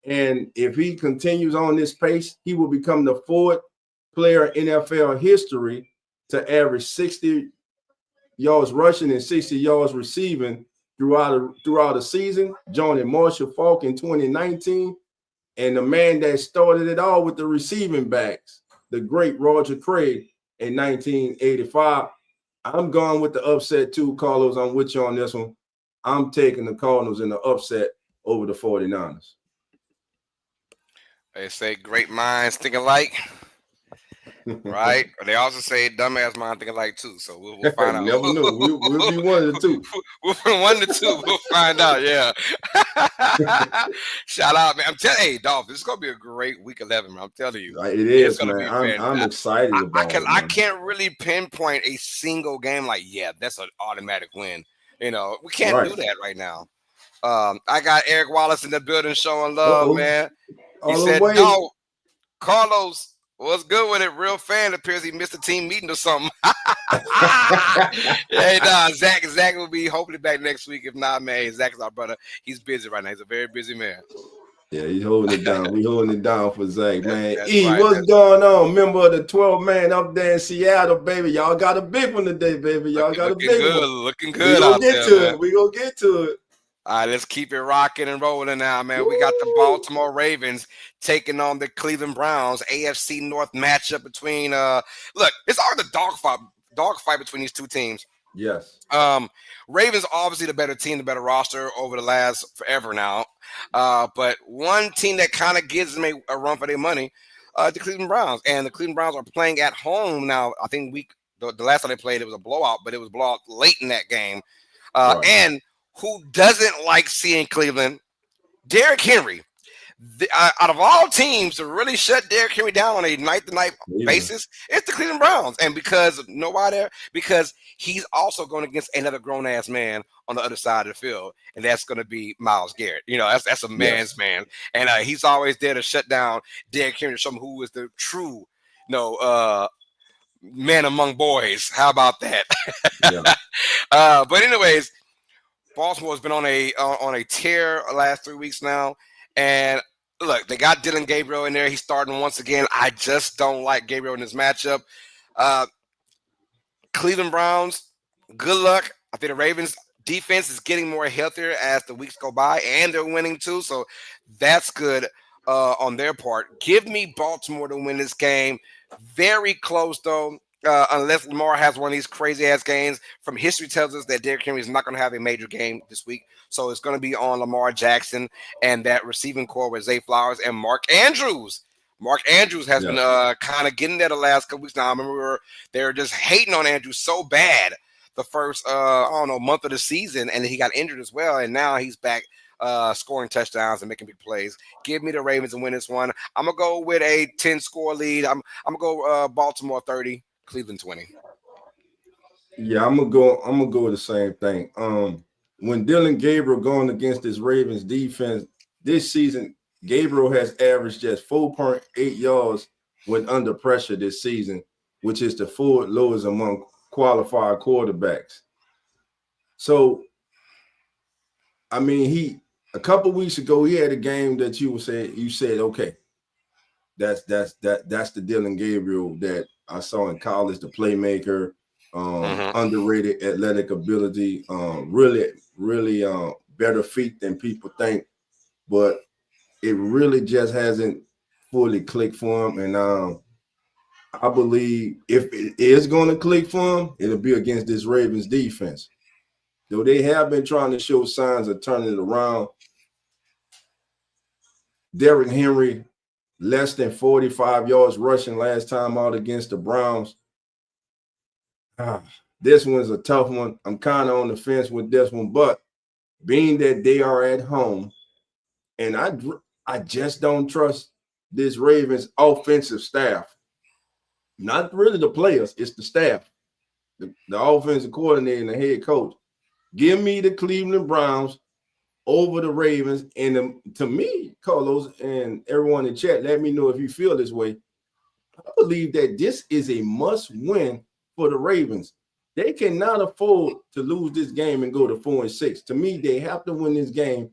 And if he continues on this pace, he will become the fourth player in NFL history to average 60 yards rushing and 60 yards receiving throughout the season, joining Marshall Faulk in 2019, and the man that started it all with the receiving backs, the great Roger Craig in 1985. I'm going with the upset too, Carlos. I'm with you on this one. I'm taking the Cardinals in the upset over the 49ers. They say great minds think alike. Right? They also say dumbass mind thinking like too. So we'll find out. Never know. We'll be one of the two. We'll be one of the two. We'll find out. Yeah. Shout out, man. I'm telling you, hey, Dolph, this is gonna be a great week 11, man. I'm telling you. It is, man. I'm excited about it. I can't really pinpoint a single game like, yeah, that's an automatic win. We can't do that right now. I got Eric Wallace in the building showing love, man. He said, "No, Carlos, what's good with it? Real fan. Appears he missed a team meeting or something." Hey, Zach will be hopefully back next week. If not, man, Zach is our brother. He's busy right now. He's a very busy man. Yeah, he's holding it down. We holding it down for Zach, man. That's E, right, what's going on? Member of the 12 man up there in Seattle, baby. Y'all got a big one today, baby. Y'all got a big one. Looking good out there. We gonna get to it. All right, let's keep it rocking and rolling now, man. We got the Baltimore Ravens taking on the Cleveland Browns. AFC North matchup between look, it's all the dogfight between these two teams. Yes. Ravens obviously the better team, the better roster over the last forever now. But one team that kind of gives them a run for their money, the Cleveland Browns. And the Cleveland Browns are playing at home now. I think the last time they played, it was a blowout, but it was a blowout late in that game. Right. And who doesn't like seeing Cleveland? Derrick Henry. Out of all teams to really shut Derrick Henry down on a night-to-night basis, it's the Cleveland Browns. And because nobody there, because he's also going against another grown-ass man on the other side of the field, and that's going to be Myles Garrett. That's a man's man. And he's always there to shut down Derrick Henry, to show him who is the true, man among boys. How about that? Yeah. But anyways, Baltimore's been on a tear the last 3 weeks now. And look, they got Dylan Gabriel in there. He's starting once again. I just don't like Gabriel in this matchup. Cleveland Browns, good luck. I think the Ravens defense is getting more healthier as the weeks go by, and they're winning too. So that's good on their part. Give me Baltimore to win this game. Very close, though. Unless Lamar has one of these crazy-ass games. From history tells us that Derrick Henry is not going to have a major game this week. So it's going to be on Lamar Jackson and that receiving core with Zay Flowers and Mark Andrews. Mark Andrews has been kind of getting there the last couple weeks now. I remember they were just hating on Andrews so bad the first, month of the season, and he got injured as well. And now he's back scoring touchdowns and making big plays. Give me the Ravens and win this one. I'm going to go with a 10-score lead. I'm going to go Baltimore 30. Cleveland 20. Yeah, I'm gonna go with the same thing. When Dylan Gabriel going against this Ravens defense this season, Gabriel has averaged just 4.8 yards when under pressure this season, which is the fourth lowest among qualified quarterbacks. So, I mean, a couple weeks ago he had a game that you said, okay, that's the Dylan Gabriel that I saw in college, the playmaker, underrated athletic ability, really better feet than people think, but it really just hasn't fully clicked for him. And I believe if it is going to click for him, it'll be against this Ravens defense. Though they have been trying to show signs of turning it around. Derrick Henry, less than 45 yards rushing last time out against the Browns. This one's a tough one. I'm kind of on the fence with this one, but being that they are at home, and I just don't trust this Ravens offensive staff. Not really the players, it's the staff, the offensive coordinator and the head coach. Give me the Cleveland Browns over the Ravens. And to me, Carlos and everyone in chat, let me know if you feel this way. I believe that this is a must-win for the Ravens. They cannot afford to lose this game and go to 4-6. To me, they have to win this game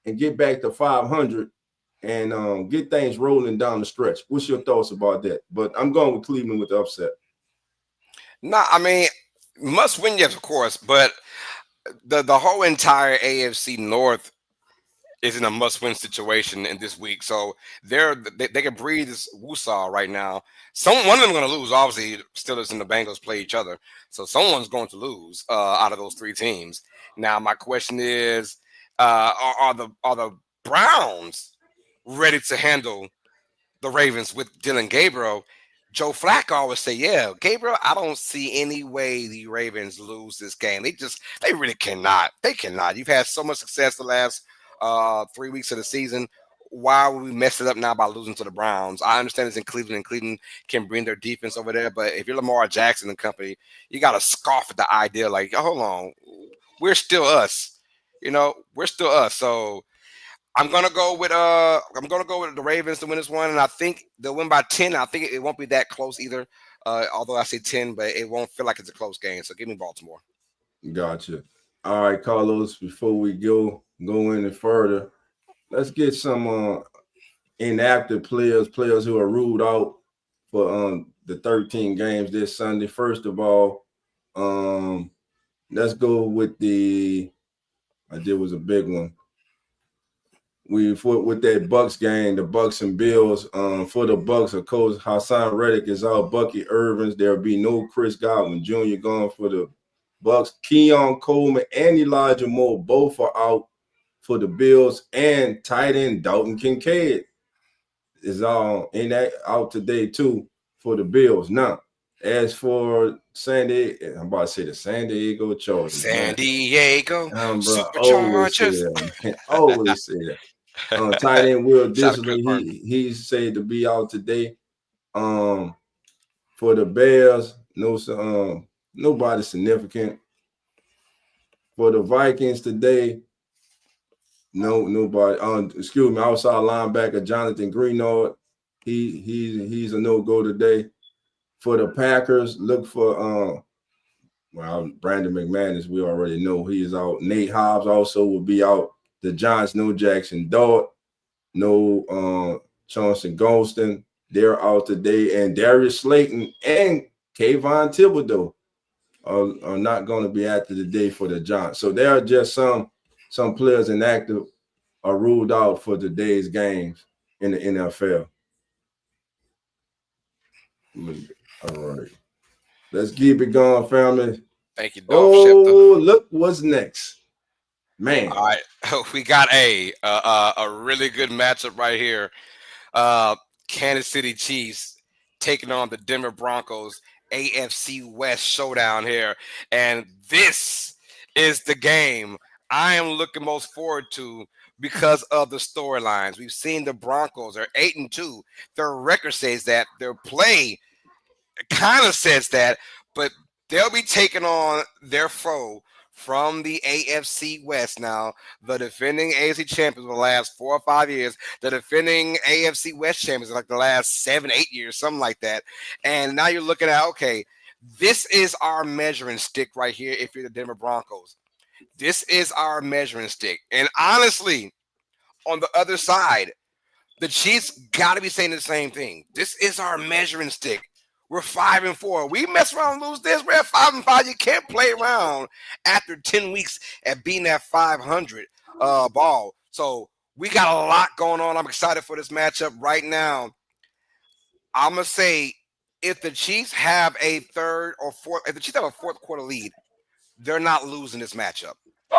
and get back to 500 and get things rolling down the stretch. What's your thoughts about that? But I'm going with Cleveland with the upset. No, I mean, must win, yes, of course, but the whole entire AFC North is in a must-win situation in this week. So they can breathe this woosah right now. One of them going to lose. Obviously, Steelers and the Bengals play each other, so someone's going to lose out of those three teams. Now, my question is, are the Browns ready to handle the Ravens with Dylan Gabriel? Joe Flacco always say, yeah, Gabriel, I don't see any way the Ravens lose this game. They really cannot. They cannot. You've had so much success the last 3 weeks of the season. Why would we mess it up now by losing to the Browns? I understand it's in Cleveland, and Cleveland can bring their defense over there, but if you're Lamar Jackson and company, you got to scoff at the idea like, oh, hold on, we're still us. We're still us. So I'm gonna go with the Ravens to win this one, and I think they'll win by 10. I think it won't be that close either. Although I say 10, but it won't feel like it's a close game. So give me Baltimore. Gotcha. All right, Carlos. Before we go any further, let's get some inactive players who are ruled out for the 13 games this Sunday. First of all, let's go with there was a big one. With that Bucks game, the Bucks and Bills. For the Bucks, of course, Hassan Reddick is out. Bucky Irvins. There'll be no Chris Godwin Jr. gone for the Bucks. Keon Coleman and Elijah Moore both are out for the Bills, and tight end Dalton Kincaid is out today too for the Bills. Now, as for I'm about to say the San Diego Chargers. San Diego Bro, always say Superchargers. that, man. Always say that. Tight end Will Shout out to Disley, he's said to be out today. For the Bears, nobody significant. For the Vikings today, nobody. Excuse me, outside linebacker Jonathan Greenard, he's a no-go today. For the Packers, look for Brandon McManus, we already know he is out. Nate Hobbs also will be out. The Giants, no Jackson Dart, no Chauncey Golston. They're out today. And Darius Slayton and Kayvon Thibodeau are not going to be active today for the Giants. So there are just some players inactive are ruled out for today's games in the NFL. All right. Let's keep it going, family. Thank you, Dolph. Look what's next. Man. All right. We got a really good matchup right here. Kansas City Chiefs taking on the Denver Broncos. AFC West showdown here. And this is the game I am looking most forward to because of the storylines. We've seen the Broncos are 8-2. Their record says that. Their play kind of says that, but they'll be taking on their foe from the AFC West. Now, the defending AFC champions for the last 4 or 5 years, the defending AFC West champions like the last 7, 8 years, something like that. And now you're looking at, okay, this is our measuring stick right here if you're the Denver Broncos. This is our measuring stick. And honestly, on the other side, the Chiefs got to be saying the same thing. This is our measuring stick. We're 5-4. We mess around and lose this. We're at 5-5. You can't play around after 10 weeks at being that 500 ball. So we got a lot going on. I'm excited for this matchup right now. I'm going to say if the Chiefs have a fourth quarter lead, they're not losing this matchup.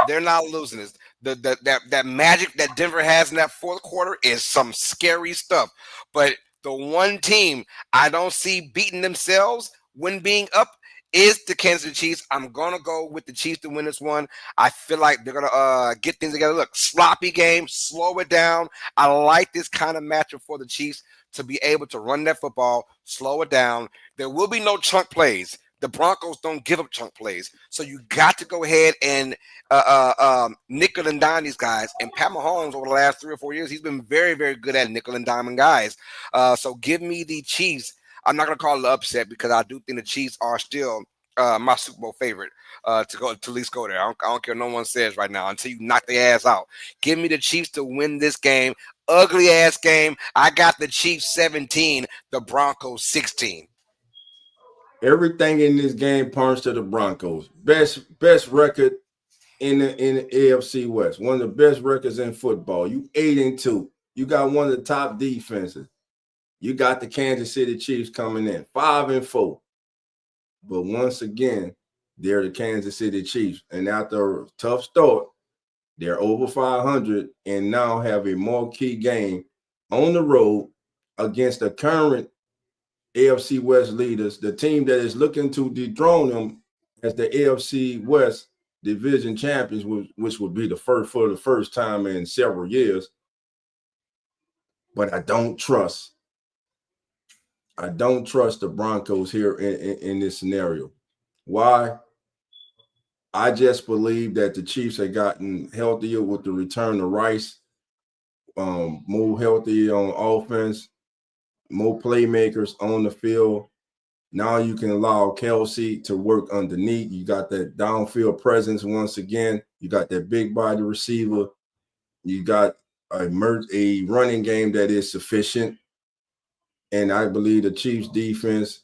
They're not losing this. That magic that Denver has in that fourth quarter is some scary stuff. But the one team I don't see beating themselves when being up is the Kansas City Chiefs. I'm going to go with the Chiefs to win this one. I feel like they're going to get things together. Look, sloppy game, slow it down. I like this kind of matchup for the Chiefs to be able to run that football, slow it down. There will be no chunk plays. The Broncos don't give up chunk plays. So you got to go ahead and nickel and dime these guys. And Pat Mahomes over the last 3 or 4 years, he's been very, very good at nickel and diamond guys. So give me the Chiefs. I'm not going to call it an upset because I do think the Chiefs are still my Super Bowl favorite to at least go there. I don't care what no one says right now until you knock their ass out. Give me the Chiefs to win this game. Ugly ass game. I got the Chiefs 17, the Broncos 16. Everything in this game points to the Broncos. Best record in the AFC West. One of the best records in football. You 8-2. You got one of the top defenses. You got the Kansas City Chiefs coming in 5-4. But once again, they're the Kansas City Chiefs. And after a tough start, they're over 500 and now have a marquee game on the road against the current AFC West leaders, the team that is looking to dethrone them as the AFC West division champions, which would be for the first time in several years. But I don't trust the Broncos here in this scenario. Why? I just believe that the Chiefs have gotten healthier with the return of Rice, more healthy on offense, more playmakers on the field. Now you can allow Kelsey to work underneath. You got that downfield presence once again. You got that big body receiver. You got a running game that is sufficient. And I believe the Chiefs defense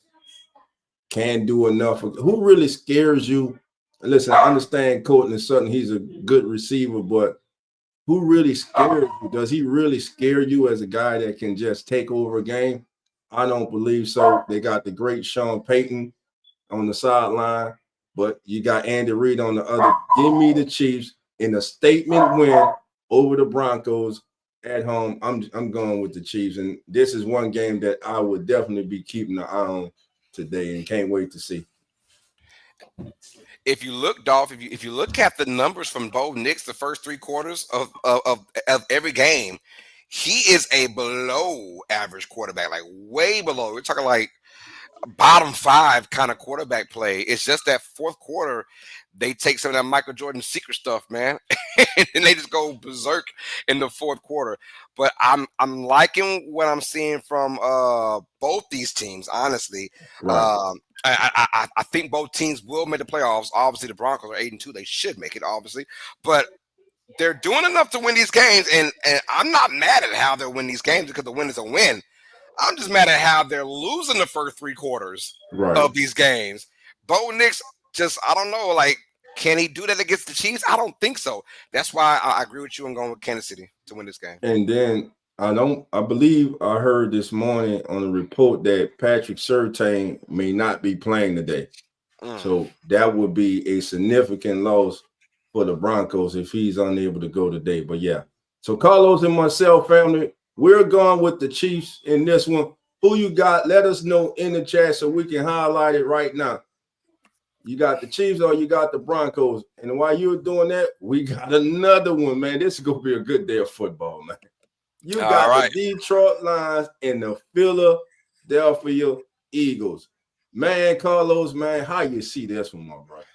can do enough. Who really scares you? Listen, I understand Courtland Sutton. He's a good receiver, but who really scares you? Does he really scare you as a guy that can just take over a game? I don't believe so. They got the great Sean Payton on the sideline. but you got Andy Reid on the other. Give me the Chiefs in a statement win over the Broncos at home. I'm going with the Chiefs, and this is one game that I would definitely be keeping an eye on today, and can't wait to see. If you look, Dolph, if you look at the numbers from Bo Nix, the first 3 quarters of every game, he is a below average quarterback, like way below. We're talking like bottom 5 kind of quarterback play. It's just that fourth quarter, they take some of that Michael Jordan secret stuff, man, and they just go berserk in the fourth quarter. But I'm liking what I'm seeing from both these teams, honestly. Right. I think both teams will make the playoffs. Obviously, the Broncos are 8-2; they should make it, obviously, but they're doing enough to win these games, and I'm not mad at how they're winning these games because the win is a win. I'm just mad at how they're losing the first 3 quarters of these games. Bo Nix, I don't know, like, can he do that against the Chiefs? I don't think so. That's why I agree with you and going with Kansas City to win this game. And then I believe I heard this morning on a report that Patrick Surtain may not be playing today. So that would be a significant loss for the Broncos if he's unable to go today. But yeah. So Carlos and myself, family, we're going with the Chiefs in this one. Who you got? Let us know in the chat so we can highlight it right now. You got the Chiefs or you got the Broncos? And while you're doing that, we got another one, man. This is going to be a good day of football, man. You got the Detroit Lions and the Philadelphia Eagles. Man, Carlos, man, how you see this one, my brother?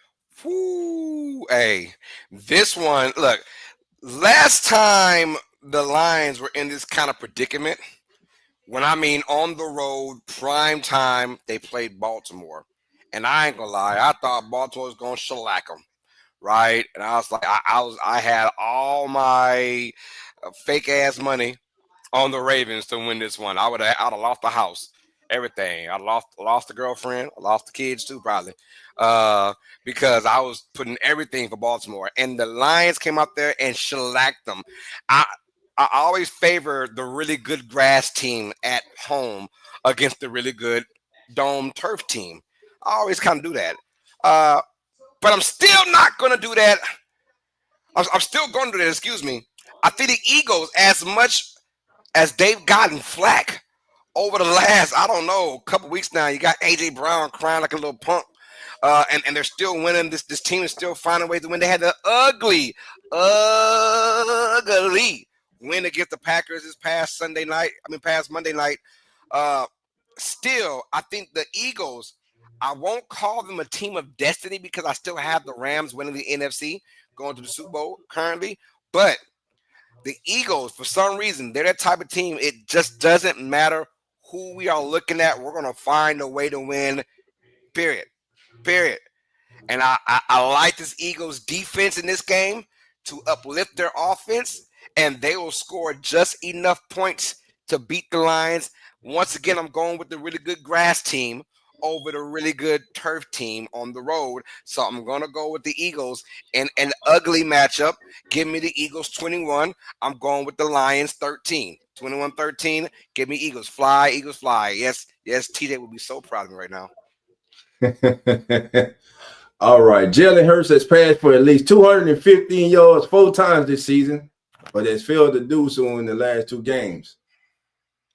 Woo, hey, this one, look, last time the Lions were in this kind of predicament, when I mean on the road, prime time, they played Baltimore. And I ain't gonna lie, I thought Baltimore was gonna shellac them, right? And I was like, I had all my fake ass money on the Ravens to win this one. I'd have lost the house, everything. I lost the girlfriend, I lost the kids too, probably, because I was putting everything for Baltimore. And the Lions came out there and shellacked them. I always favor the really good grass team at home against the really good dome turf team. I always kind of do that. But I'm still not going to do that. I'm still going to do that, excuse me. I think the Eagles, as much as they've gotten flack over the last, I don't know, couple weeks now, you got A.J. Brown crying like a little punk, and they're still winning. This team is still finding ways to win. They had the ugly win against the Packers this past Monday night. Still, I think the Eagles, I won't call them a team of destiny because I still have the Rams winning the NFC, going to the Super Bowl currently. But the Eagles, for some reason, they're that type of team. It just doesn't matter who we are looking at. We're going to find a way to win, period. And I like this Eagles defense in this game to uplift their offense, and they will score just enough points to beat the Lions. Once again, I'm going with the really good grass team over the really good turf team on the road. So I'm going to go with the Eagles in an ugly matchup. Give me the Eagles 21. I'm going with the Lions 13. 21-13. Give me Eagles. Fly, Eagles fly. Yes, TJ would be so proud of me right now. All right. Jalen Hurts has passed for at least 215 yards 4 times this season, but has failed to do so in the last 2 games.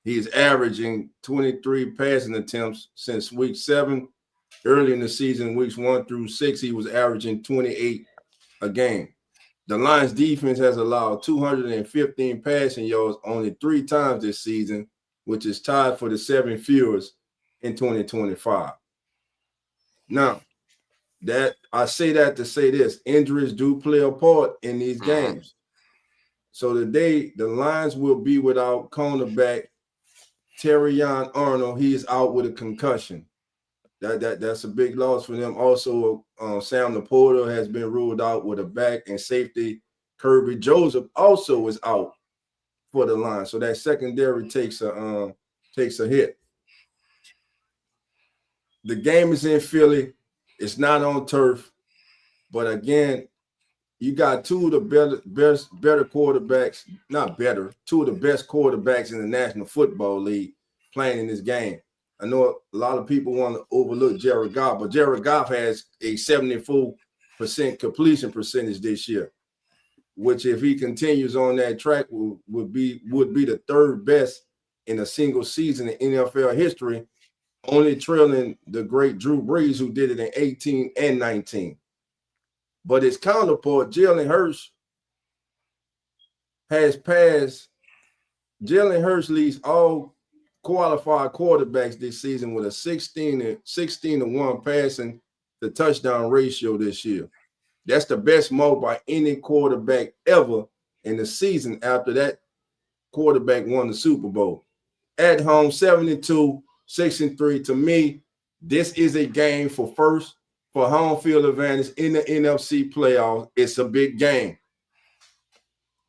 He is averaging 23 passing attempts since week 7. Early in the season, weeks 1 through 6, he was averaging 28 a game. The Lions defense has allowed 215 passing yards only 3 times this season, which is tied for the 7 fewest in 2025. Now, that I say that to say this, injuries do play a part in these games. So today, the Lions will be without cornerback Terrion Arnold. He is out with a concussion. That's a big loss for them. Also, Sam Laporta has been ruled out with a back, and safety Kirby Joseph also is out for the Lions. So that secondary takes a hit. The game is in Philly. It's not on turf, but again, you got 2 of the better quarterbacks, not better, 2 of the best quarterbacks in the National Football League playing in this game. I know a lot of people want to overlook Jared Goff, but Jared Goff has a 74% completion percentage this year, which if he continues on that track would be the third best in a single season in NFL history, only trailing the great Drew Brees, who did it in 18 and 19. But his counterpart, Jalen Hurts, has passed. Jalen Hurts leads all qualified quarterbacks this season with a 16-1 passing to touchdown ratio this year. That's the best mark by any quarterback ever in the season after that quarterback won the Super Bowl. At home, 72-6-3. To me, this is a game for home field advantage in the NFC playoffs. It's a big game.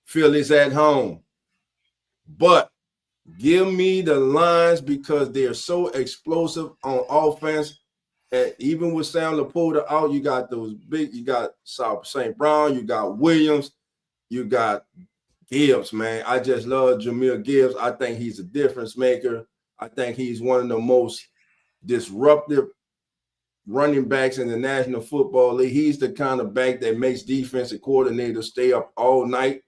Philly's at home. But give me the Lions because they're so explosive on offense. And even with Sam Laporta out, you got South St. Brown, you got Williams, you got Gibbs, man. I just love Jahmyr Gibbs. I think he's a difference maker. I think he's one of the most disruptive running backs in the National Football League. He's the kind of back that makes defensive coordinators stay up all night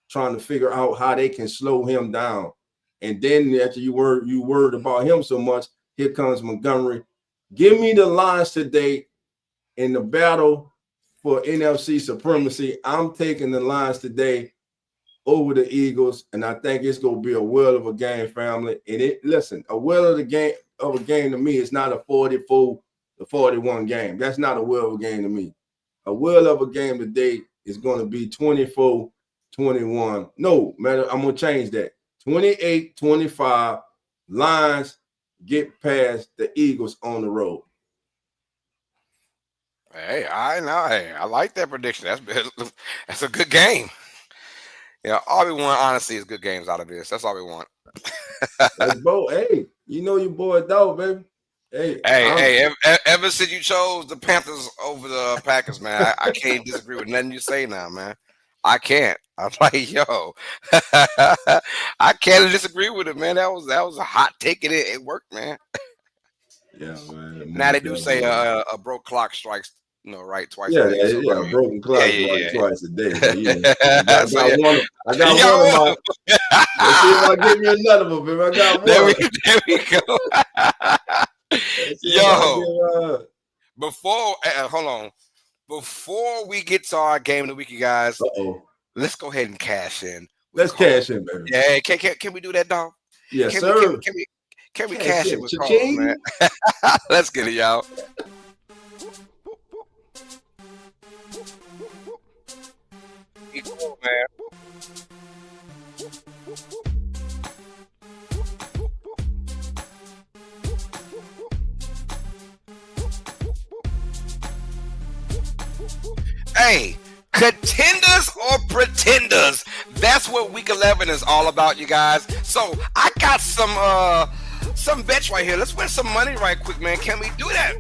trying to figure out how they can slow him down. And then after you worried about him so much, here comes Montgomery. Give me the Lions today in the battle for NFC supremacy. I'm taking the Lions today over the Eagles, and I think it's going to be a whale of a game, family. And a whale of a game to me is not a 44-41 game. That's not a whale of a game to me. A whale of a game today is going to be 24-21. No matter, I'm going to change that. 28-25. Lions get past the Eagles on the road. Hey, I know. Hey, I like that prediction. That's a good game. Yeah, all we want, honestly, is good games out of this. That's all we want. Let's go. Hey, you know your boy dog, baby. Hey, ever since you chose the Panthers over the Packers, man, I can't disagree with nothing you say now, man. I can't. I'm like, yo, I can't disagree with it, man. That was a hot take, and it worked, man. Yeah, man. Now they do say a broke clock strikes, right, twice. Yeah, a day. So, a broken clock twice a day. Yeah. I got one of my. Let's see if I give me another one, baby. I got one. There we go. Yo, hold on. Before we get to our game of the week, you guys, let's go ahead and cash in. Let's cash in, baby. Yeah, can we do that, dog? Yes, sir. Can we cash in with Carl, man? Let's get it, y'all. Cool, man. Hey, contenders or pretenders? That's what week 11 is all about, you guys. So I got some bets right here. Let's win some money right quick, man. Can we do that?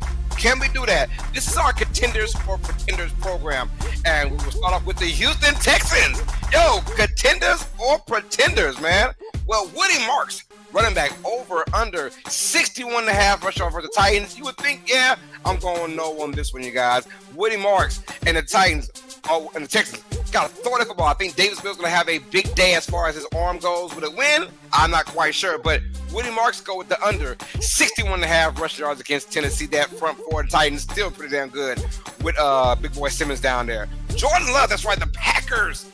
This is our contenders or pretenders program. And we will start off with the Houston Texans. Yo, contenders or pretenders, man? Well, Woody Marks, running back, over under 61.5 rush over the Titans. You would think, yeah, I'm going no on this one, you guys. Woody Marks and the Titans, and the Texans got to throw the football. I think Davis Mill's going to have a big day as far as his arm goes. Will it win? I'm not quite sure, but Woody Marks go with the under 61.5 rush yards against Tennessee. That front four of the Titans still pretty damn good with big boy Simmons down there. Jordan Love, that's right, the Packers.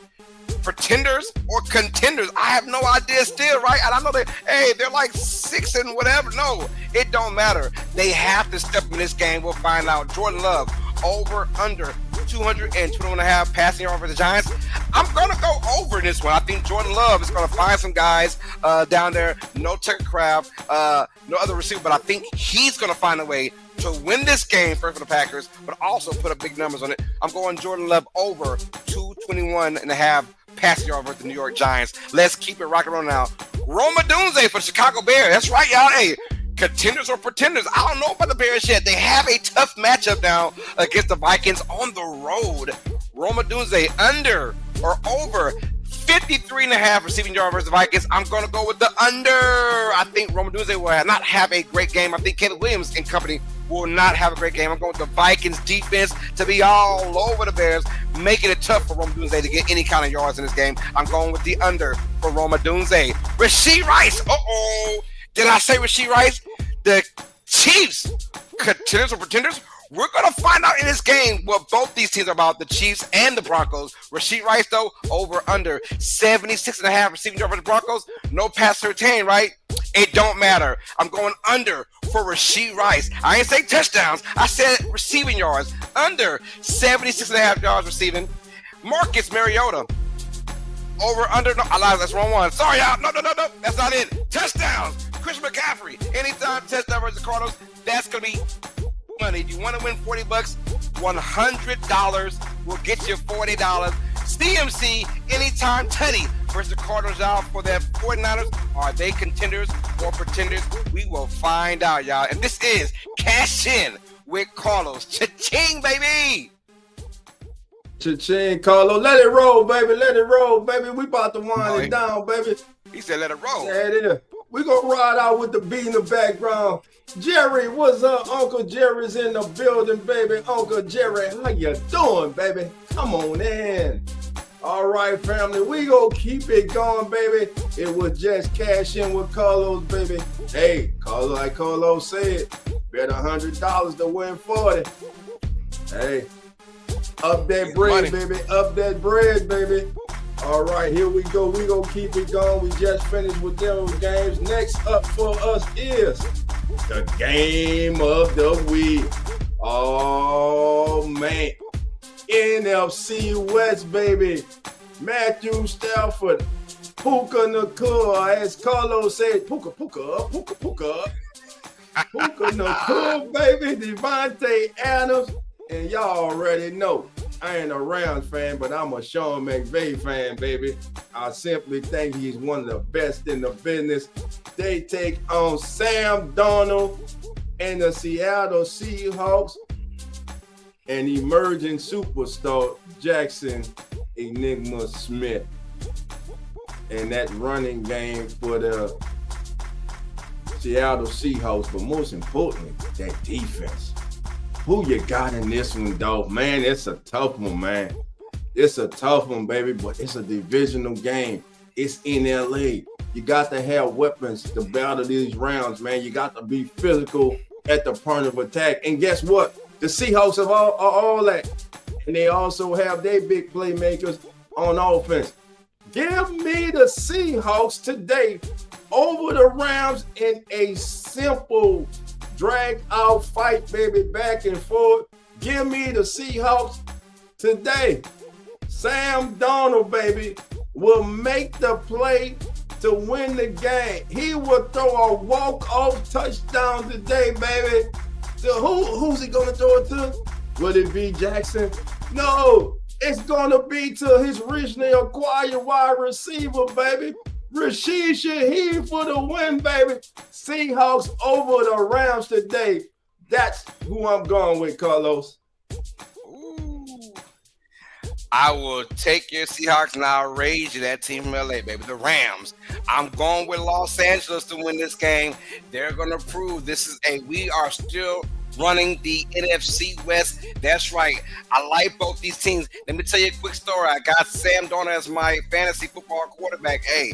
Pretenders or contenders? I have no idea still, right? And I know they're like 6 and whatever. No, it don't matter. They have to step in this game. We'll find out. Jordan Love, over under 221.5 passing yards for the Giants. I'm going to go over in this one. I think Jordan Love is going to find some guys down there. No Tucker Craft, no other receiver, but I think he's going to find a way to win this game for the Packers, but also put up big numbers on it. I'm going Jordan Love over 221.5 passing yards for the New York Giants. Let's keep it rocking on now. Rome Odunze for the Chicago Bears. That's right, y'all. Hey, contenders or pretenders? I don't know about the Bears yet. They have a tough matchup now against the Vikings on the road. Rome Odunze, under or over 53.5 receiving yards versus the Vikings. I'm going to go with the under. I think Roma Dunze will not have a great game. I think Caleb Williams and company will not have a great game. I'm going with the Vikings defense to be all over the Bears, making it tough for Roma Dunze to get any kind of yards in this game. I'm going with the under for Roma Dunze. Rashee Rice. Did I say Rashee Rice? The Chiefs, contenders or pretenders? We're going to find out in this game what both these teams are about, the Chiefs and the Broncos. Rashee Rice, though, over under 76.5 receiving yards for the Broncos. No pass to retain, right? It don't matter. I'm going under for Rashee Rice. I ain't say touchdowns. I said receiving yards. Under 76.5 yards receiving. Marcus Mariota. Over, under, no, I lied, that's wrong one. Sorry, y'all. No, that's not it. Touchdowns. Chris McCaffrey. Anytime touchdown versus the Cardinals, that's going to be money. If you want to win $40, $100 will get you $40. CMC, anytime Tutty versus the Cardinals out for their 49ers. Are they contenders or pretenders? We will find out, y'all. And this is Cash In with Carlos. Cha-ching, baby. Cha-ching, Carlos. Let it roll, baby. Let it roll, baby. We about to wind it down, baby. He said let it roll. Yeah, it is. We're going to ride out with the beat in the background. Jerry, what's up? Uncle Jerry's in the building, baby. Uncle Jerry, how you doing, baby? Come on in. All right, family, we gonna keep it going, baby. It was just Cash In with Carlos, baby. Hey, Carlos, like Carlos said, bet $100 to win 40. Hey, up that bread, baby. Up that bread, baby. All right, here we go. We gonna keep it going. We just finished with those games. Next up for us is the game of the week. Oh, man. NFC West, baby. Matthew Stafford, Puka Nakua, as Carlos said, Puka. Puka Nakua, baby. Devontae Adams, and y'all already know, I ain't a Rams fan, but I'm a Sean McVay fan, baby. I simply think he's one of the best in the business. They take on Sam Darnold and the Seattle Seahawks and emerging superstar Jackson Enigma Smith. And that running game for the Seattle Seahawks, but most importantly, that defense. Who you got in this one, Dolph? Man, it's a tough one, man. It's a tough one, baby, but it's a divisional game. It's in LA. You got to have weapons to battle these rounds, man. You got to be physical at the point of attack. And guess what? The Seahawks are all that. And they also have their big playmakers on offense. Give me the Seahawks today over the Rams in a simple drag-out fight, baby, back and forth. Give me the Seahawks today. Sam Darnold, baby, will make the play to win the game. He will throw a walk-off touchdown today, baby. So who's he going to throw it to? Will it be Jackson? No, it's going to be to his recently acquired wide receiver, baby. Rashid Shaheed for the win, baby. Seahawks over the Rams today. That's who I'm going with, Carlos. Ooh. I will take your Seahawks and I'll raise you that team from LA, baby. The Rams. I'm going with Los Angeles to win this game. They're going to prove we are still running the NFC West. That's right. I like both these teams. Let me tell you a quick story. I got Sam Darnold as my fantasy football quarterback. Hey,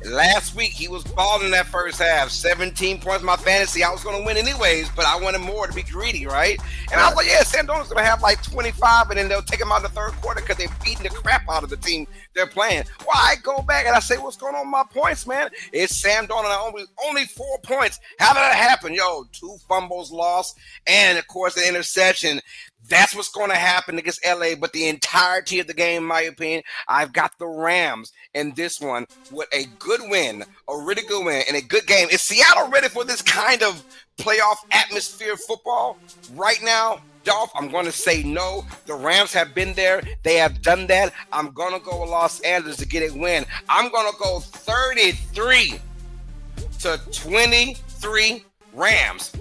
last week he was balling that first half. 17 points my fantasy. I was going to win anyways, but I wanted more to be greedy, right? And I was like, yeah, Sam Darnold's going to have like 25, and then they'll take him out in the third quarter because they're beating the crap out of the team they're playing. Well, I go back and I say, what's going on with my points, man? It's Sam Darnold only 4 points. How did that happen? 2 fumbles lost, and of course the interception. That's what's going to happen against LA, but the entirety of the game, in my opinion, I've got the Rams in this one with a good win, a really good win, and a good game. Is Seattle ready for this kind of playoff atmosphere football right now? Dolph, I'm going to say no. The Rams have been there. They have done that. I'm going to go with Los Angeles to get a win. I'm going to go 33-23 Rams.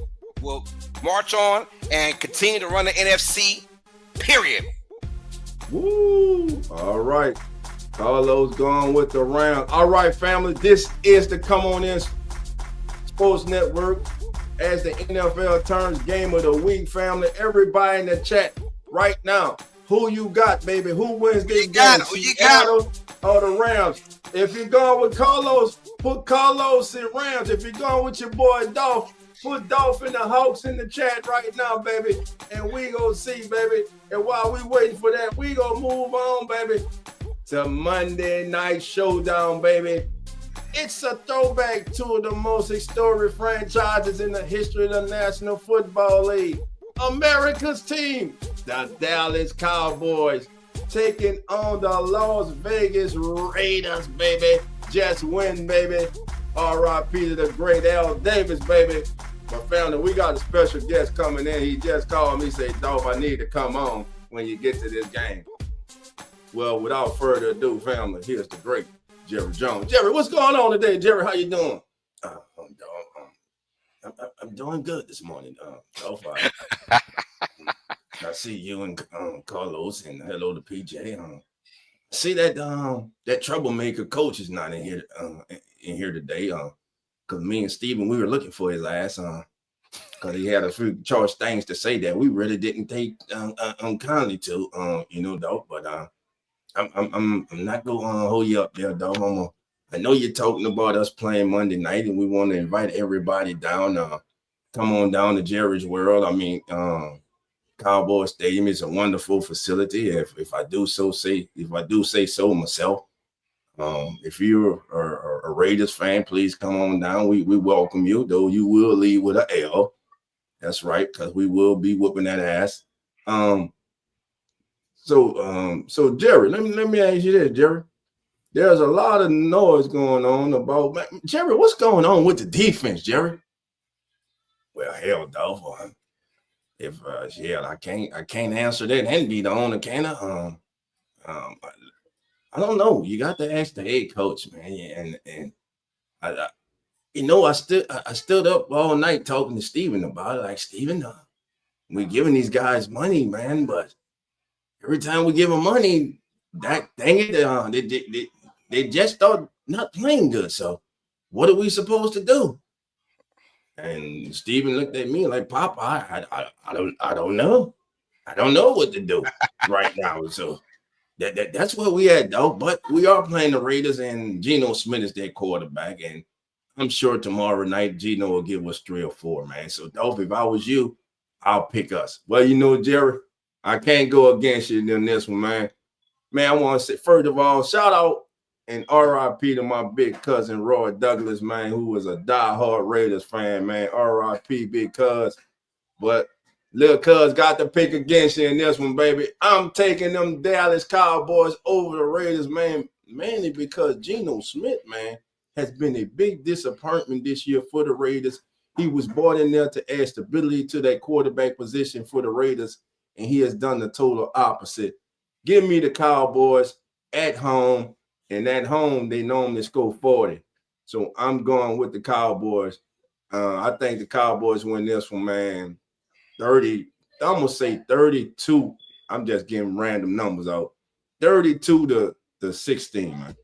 Will march on and continue to run the NFC, period. Woo! All right. Carlos going with the Rams. All right, family. This is the Come On In Sports Network. As the NFL turns game of the week, family. Everybody in the chat right now. Who you got, baby? Who wins this game? Seattle or the Rams? If you're going with Carlos, put Carlos in Rams. If you're going with your boy Dolph, put Dolph and the Hawks in the chat right now, baby. And we gonna see, baby. And while we waiting for that, we gonna move on, baby, to Monday Night Showdown, baby. It's a throwback to the most historic franchises in the history of the National Football League. America's team, the Dallas Cowboys, taking on the Las Vegas Raiders, baby. Just win, baby. R.I.P. to the great Al Davis, baby. But family, we got a special guest coming in. He just called me, say, Dolph, I need to come on when you get to this game. Well, without further ado, family, here's the great Jerry Jones. Jerry, what's going on today? Jerry, how you doing? I'm doing good this morning. Dolph, I see you and Carlos, and hello to PJ. See that troublemaker coach is not in here today. Because me and Steven, we were looking for his ass. Because he had a few charged things to say that we really didn't take kindly to. Dolph. But I'm not gonna hold you up there, Dolph. I know you're talking about us playing Monday night, and we want to invite everybody down. Come on down to Jerry's World. I mean, Cowboy Stadium is a wonderful facility. If I do say so myself. If you're a Raiders fan, please come on down. We welcome you, though you will leave with an L. That's right, because we will be whooping that ass. So Jerry, let me ask you this, Jerry. There's a lot of noise going on about Jerry. What's going on with the defense, Jerry? Well, hell, Dolph. I can't answer that and be the owner, can I? I don't know. You got to ask the head coach, man. And I stood up all night talking to Steven about it. Like, Steven, we giving these guys money, man, but every time we give them money, dang it, they just start not playing good. So what are we supposed to do? And Steven looked at me like, Pop, I don't know. I don't know what to do right now. So that's where we at, though. But we are playing the Raiders, and Geno Smith is their quarterback. And I'm sure tomorrow night Geno will give us 3 or 4, man. So, Dolph, if I was you, I'll pick us. Well, Jerry, I can't go against you in this one, man. Man, I want to say, first of all, shout out and R.I.P. to my big cousin, Roy Douglas, man, who was a diehard Raiders fan, man. R.I.P. big cuz. But little cuz got to pick against you in this one, baby. I'm taking them Dallas Cowboys over the Raiders, man, mainly because Geno Smith, man, has been a big disappointment this year for the Raiders. He was brought in there to add stability to that quarterback position for the Raiders, and he has done the total opposite. Give me the Cowboys at home, and at home they normally score 40. So I'm going with the Cowboys. I think the Cowboys win this one, man. 30, I'm going to say 32. I'm just giving random numbers out. 32 to 16, man.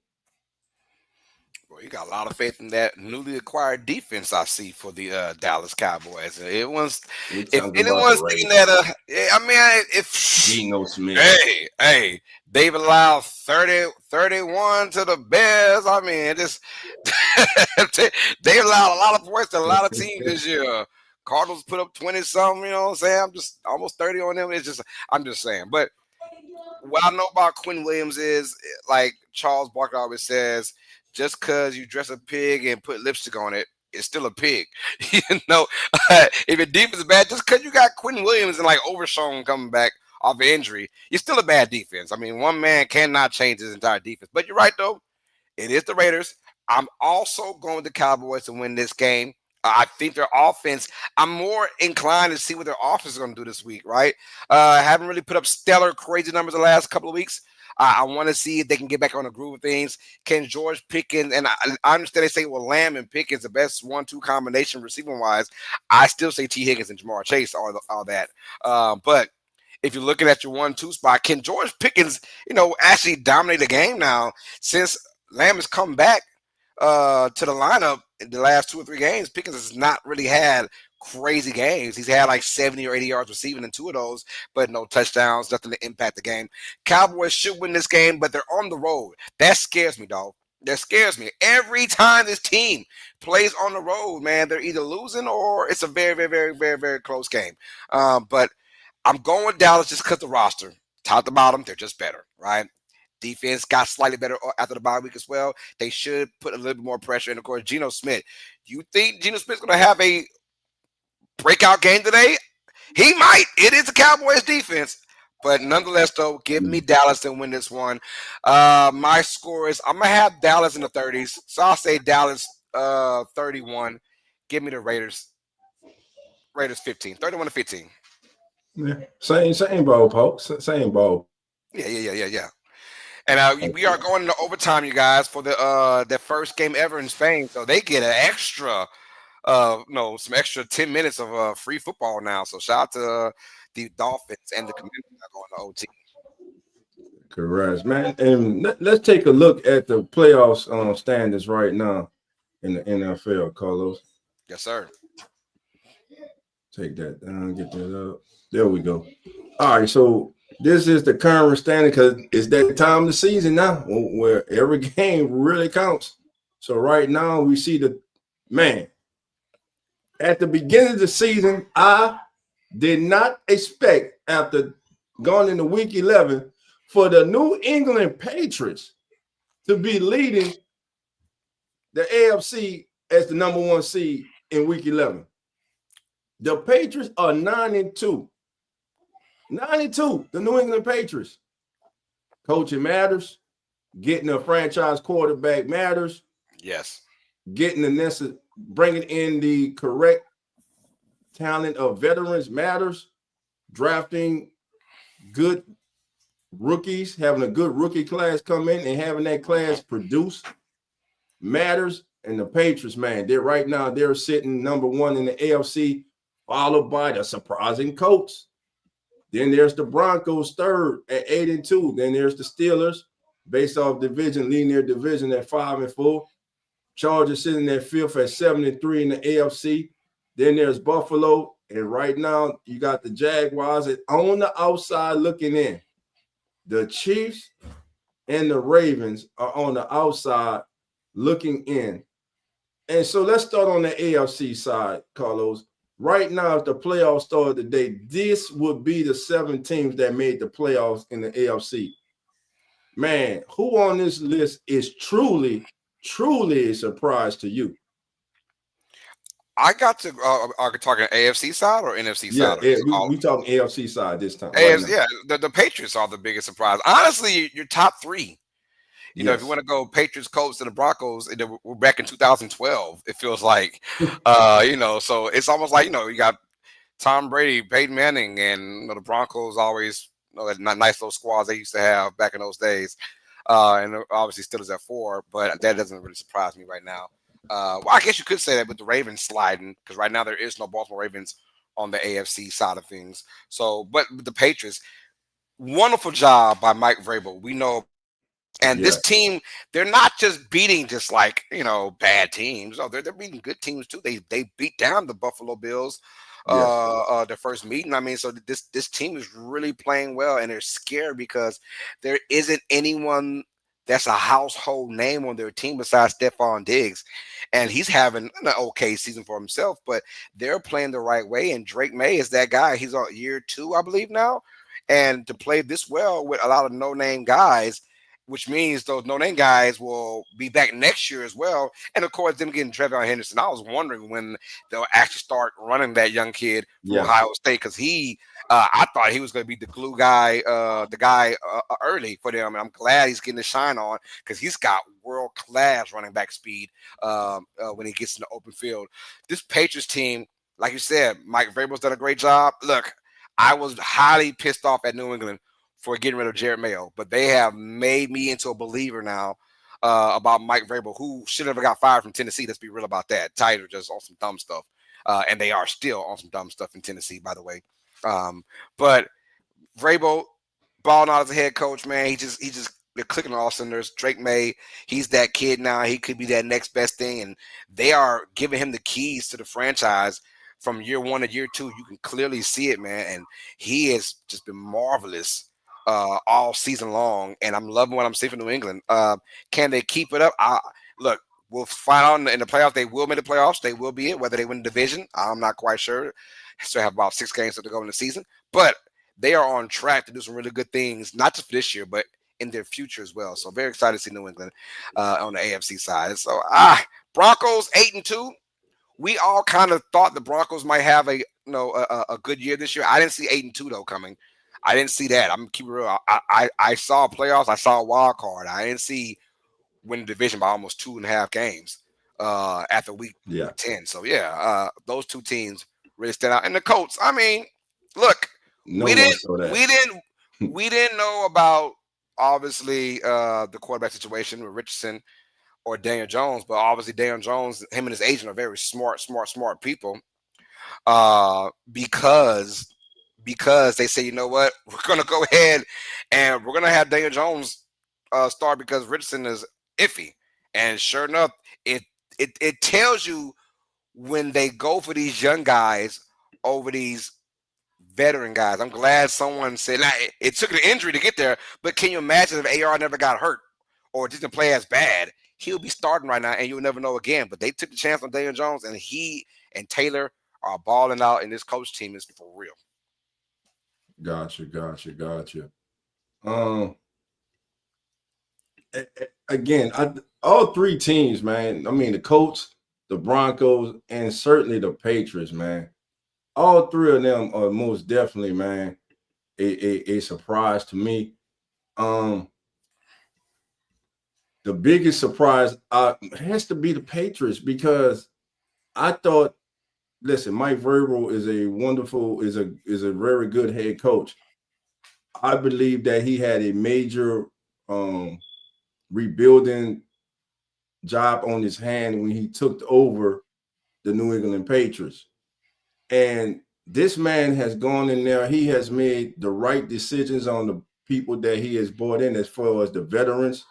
You got a lot of faith in that newly acquired defense I see for the Dallas Cowboys. If anyone's thinking that, if Geno Smith, hey, they've allowed 31 to the Bears. I mean, just they allowed a lot of points to a lot of teams this year. Cardinals put up 20-something. You know what I'm saying? I'm just almost 30 on them. I'm just saying. But what I know about Quinn Williams is, like Charles Barkley always says, just because you dress a pig and put lipstick on it, it's still a pig. If your defense is bad, just because you got Quinn Williams and like Overshown coming back off an injury, you're still a bad defense. I mean, one man cannot change his entire defense. But you're right, though. It is the Raiders. I'm also going with the Cowboys to win this game. I think their offense, I'm more inclined to see what their offense is going to do this week, right? Haven't really put up stellar, crazy numbers the last couple of weeks. I want to see if they can get back on the groove of things. Can George Pickens, and I understand they say, well, Lamb and Pickens, the best 1-2 combination receiving-wise. I still say T. Higgins and Jamar Chase, all that. But if you're looking at your 1-2 spot, can George Pickens, actually dominate the game now since Lamb has come back to the lineup in the last 2 or 3 games? Pickens has not really had crazy games. He's had like 70 or 80 yards receiving in 2 of those, but no touchdowns, nothing to impact the game. Cowboys should win this game, but they're on the road. That scares me, dog. That scares me. Every time this team plays on the road, man, they're either losing or it's a very, very, very, very, very close game. But I'm going with Dallas just because the roster, top to bottom, they're just better, right? Defense got slightly better after the bye week as well. They should put a little bit more pressure. And, of course, Geno Smith. You think Geno Smith's going to have a breakout game today? He might. It is the Cowboys defense. But nonetheless, though, give me Dallas and win this one. My score is I'm going to have Dallas in the 30s. So I'll say Dallas 31. Give me the Raiders 15. 31-15. Yeah. Same ball, folks. Same ball. Yeah. And we are going into overtime, you guys, for their first game ever in Spain. So they get an extra some extra 10 minutes of free football now. So shout out to the Dolphins and the Commanders going to OT. Correct, man. And let's take a look at the playoffs standings right now in the NFL, Carlos. Yes, sir. Take that down, get that up. There we go. All right, so this is the current standing because it's that time of the season now where every game really counts. So right now we see at the beginning of the season, I did not expect after going into week 11 for the New England Patriots to be leading the AFC as the number 1 seed in week 11. The Patriots are 9-2. 9-2, the New England Patriots. Coaching matters. Getting a franchise quarterback matters. Yes. Getting the necessary, bringing in the correct talent of veterans matters. Drafting good rookies, having a good rookie class come in and having that class produce matters. And the Patriots, man, they're sitting number 1 in the AFC, followed by the surprising Colts. Then there's the Broncos 3rd at 8-2. Then there's the Steelers, based off division, leading their division at 5-4. Chargers sitting at 5th at 7-3 in the AFC. Then there's Buffalo, and right now you got the Jaguars on the outside looking in. The Chiefs and the Ravens are on the outside looking in. And so let's start on the AFC side, Carlos. Right now, if the playoffs started today, this would be the 7 teams that made the playoffs in the AFC. Man, who on this list is truly a surprise to you? I got to are we talking AFC side or NFC side? Yeah, we talking AFC side this time. AFC, yeah, the Patriots are the biggest surprise. Honestly, your top 3. You know, if you want to go Patriots, Colts, and the Broncos, we're back in 2012. It feels like, so it's almost like, you got Tom Brady, Peyton Manning, and the Broncos always, that nice little squads they used to have back in those days. And obviously Steelers at 4, but that doesn't really surprise me right now. Well, I guess you could say that with the Ravens sliding, because right now there is no Baltimore Ravens on the AFC side of things. So, but the Patriots, wonderful job by Mike Vrabel. We know. And this team, they're not just beating just like, bad teams. Oh, they're beating good teams too. They beat down the Buffalo Bills their first meeting. I mean, so this team is really playing well, and they're scared because there isn't anyone that's a household name on their team besides Stephon Diggs. And he's having an okay season for himself, but they're playing the right way. And Drake May is that guy. He's on year 2, I believe now. And to play this well with a lot of no-name guys, which means those no-name guys will be back next year as well. And, of course, them getting Trevion Henderson. I was wondering when they'll actually start running that young kid from Ohio State, because I thought he was going to be the glue guy, early for them. And I'm glad he's getting the shine on, because he's got world-class running back speed when he gets in the open field. This Patriots team, like you said, Mike Vrabel's done a great job. Look, I was highly pissed off at New England for getting rid of Jared Mayo, but they have made me into a believer now about Mike Vrabel, who should have got fired from Tennessee. Let's be real about that. Titans are just on some dumb stuff, and they are still on some dumb stuff in Tennessee, by the way. But Vrabel balling out as a head coach, man. He just they're clicking all cylinders. Drake May, he's that kid now. He could be that next best thing, and they are giving him the keys to the franchise from year 1 to year 2. You can clearly see it, man, and he has just been marvelous all season long. And I'm loving what I'm seeing from New England. Can they keep it up? Look, we'll find out in the playoffs. They will make the playoffs. They will be it. Whether they win the division, I'm not quite sure. Still have about 6 games to go in the season, but they are on track to do some really good things, not just for this year, but in their future as well. So very excited to see New England on the AFC side. So Broncos 8-2. We all kind of thought the Broncos might have a good year this year. I didn't see 8-2 though coming. I didn't see that. I'm gonna keep it real. I saw playoffs. I saw a wild card. I didn't see win the division by almost 2.5 games after week 10. So those two teams really stand out. And the Colts. I mean, look, we didn't know about obviously the quarterback situation with Richardson or Daniel Jones, but obviously Daniel Jones, him and his agent are very smart people because they say, you know what, we're gonna go ahead and we're gonna have Daniel Jones start because Richardson is iffy. And sure enough, it tells you when they go for these young guys over these veteran guys. I'm glad someone said it took an injury to get there, but can you imagine if AR never got hurt or didn't play as bad? He'll be starting right now, and you'll never know again. But they took the chance on Daniel Jones, and he and Taylor are balling out, and this coach team is for real. Gotcha. Again, all three teams, man. I mean, the Colts, the Broncos, and certainly the Patriots, man. All three of them are most definitely, man, a surprise to me. The biggest surprise has to be the Patriots because I thought, listen, Mike Vrabel is a very good head coach. I believe that he had a major rebuilding job on his hand when he took over the New England Patriots. And this man has gone in there. He has made the right decisions on the people that he has brought in as far as the veterans,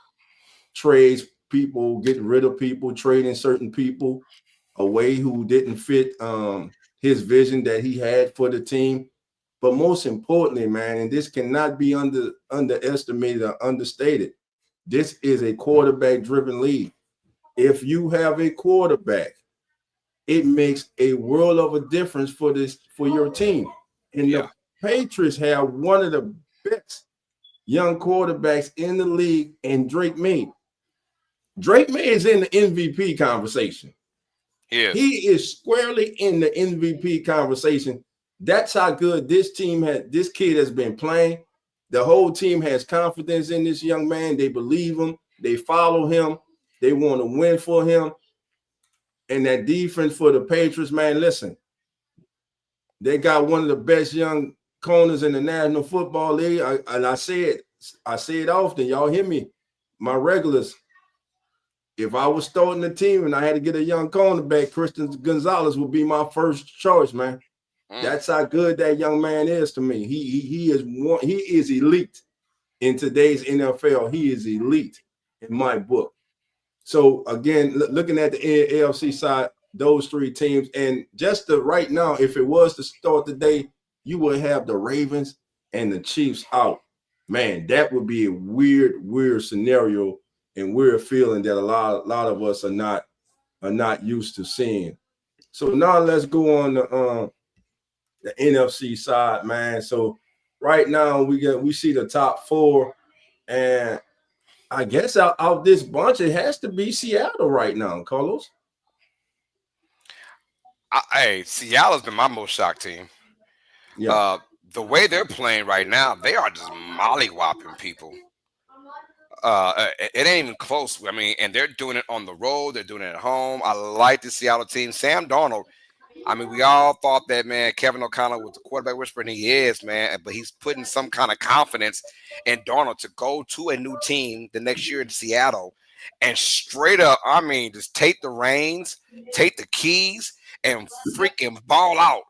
trades people, getting rid of people, trading certain people away who didn't fit his vision that he had for the team. But most importantly, man, and this cannot be underestimated or understated, this is a quarterback-driven league. If you have a quarterback, it makes a world of a difference for your team. And the Patriots have one of the best young quarterbacks in the league, and Drake May. Drake May is in the MVP conversation. Yeah. He is squarely in the MVP conversation. That's how good this kid has been playing. The whole team has confidence in this young man. They believe him. They follow him. They want to win for him. And that defense for the Patriots, man, listen, they got one of the best young corners in the National Football League. I say it often. Y'all hear me. My regulars, if I was starting the team and I had to get a young cornerback, Christian Gonzalez would be my first choice, man. That's how good that young man is to me. He is elite in today's NFL. He is elite in my book. So again, looking at the AFC side, those three teams, and just right now, if it was to start the day, you would have the Ravens and the Chiefs out. Man, that would be a weird scenario and weird feeling that a lot of us are not used to seeing. So now let's go on the NFC side, man. So right now we see the top four, and I guess out this bunch, it has to be Seattle right now, Carlos. Seattle's been my most shocked team. Yeah. The way they're playing right now, they are just mollywopping people. It ain't even close. I mean, and they're doing it on the road. They're doing it at home. I like the Seattle team. Sam Darnold. I mean, we all thought that, man, Kevin O'Connell was the quarterback whisperer, and he is, man. But he's putting some kind of confidence in Darnold to go to a new team the next year in Seattle and straight up, I mean, just take the reins, take the keys, and freaking ball out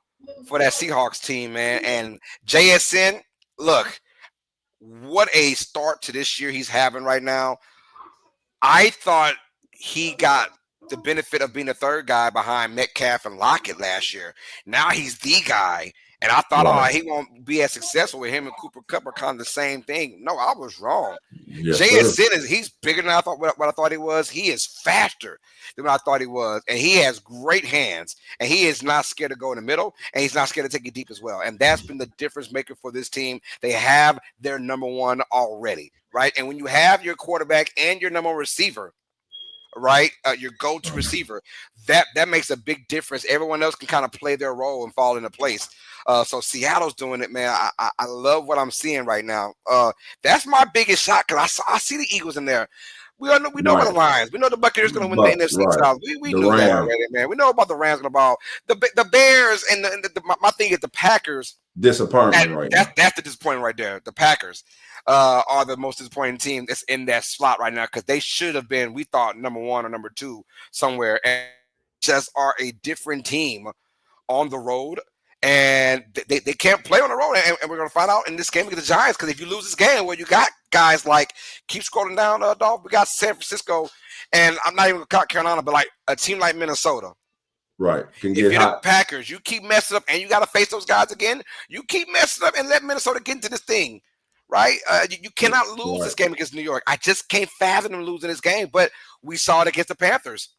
for that Seahawks team, man. And JSN, look, what a start to this year he's having right now. I thought he got the benefit of being the third guy behind Metcalf and Lockett last year. Now he's the guy. And I thought, he won't be as successful with him and Cooper Kupp are kind of the same thing. No, I was wrong. JSN he's bigger than I thought. What I thought he was. He is faster than what I thought he was, and he has great hands. And he is not scared to go in the middle, and he's not scared to take it deep as well. And that's been the difference maker for this team. They have their number one already, right? And when you have your quarterback and your number one receiver, right, your go-to receiver, that makes a big difference. Everyone else can kind of play their role and fall into place. So Seattle's doing it, man. I love what I'm seeing right now. That's my biggest shot because I see the Eagles in there. We know about the Lions. We know the Buccaneers going to win the NFC South. We know that already, man. We know about the Rams going to ball. The Bears and my thing is the Packers. Disappointment That's the disappointment right there. The Packers are the most disappointing team that's in that slot right now because they should have been, we thought, number one or number two somewhere, and just are a different team on the road. And they can't play on the road, and we're going to find out in this game against the Giants. Because if you lose this game, well, you got guys like, keep scrolling down, Dolph. We got San Francisco, and I'm not even going to count Carolina, but like a team like Minnesota. Right. If you're the Packers, you keep messing up, and you got to face those guys again. You keep messing up and let Minnesota get into this thing, right? You cannot lose this game against New York. I just can't fathom them losing this game, but we saw it against the Panthers.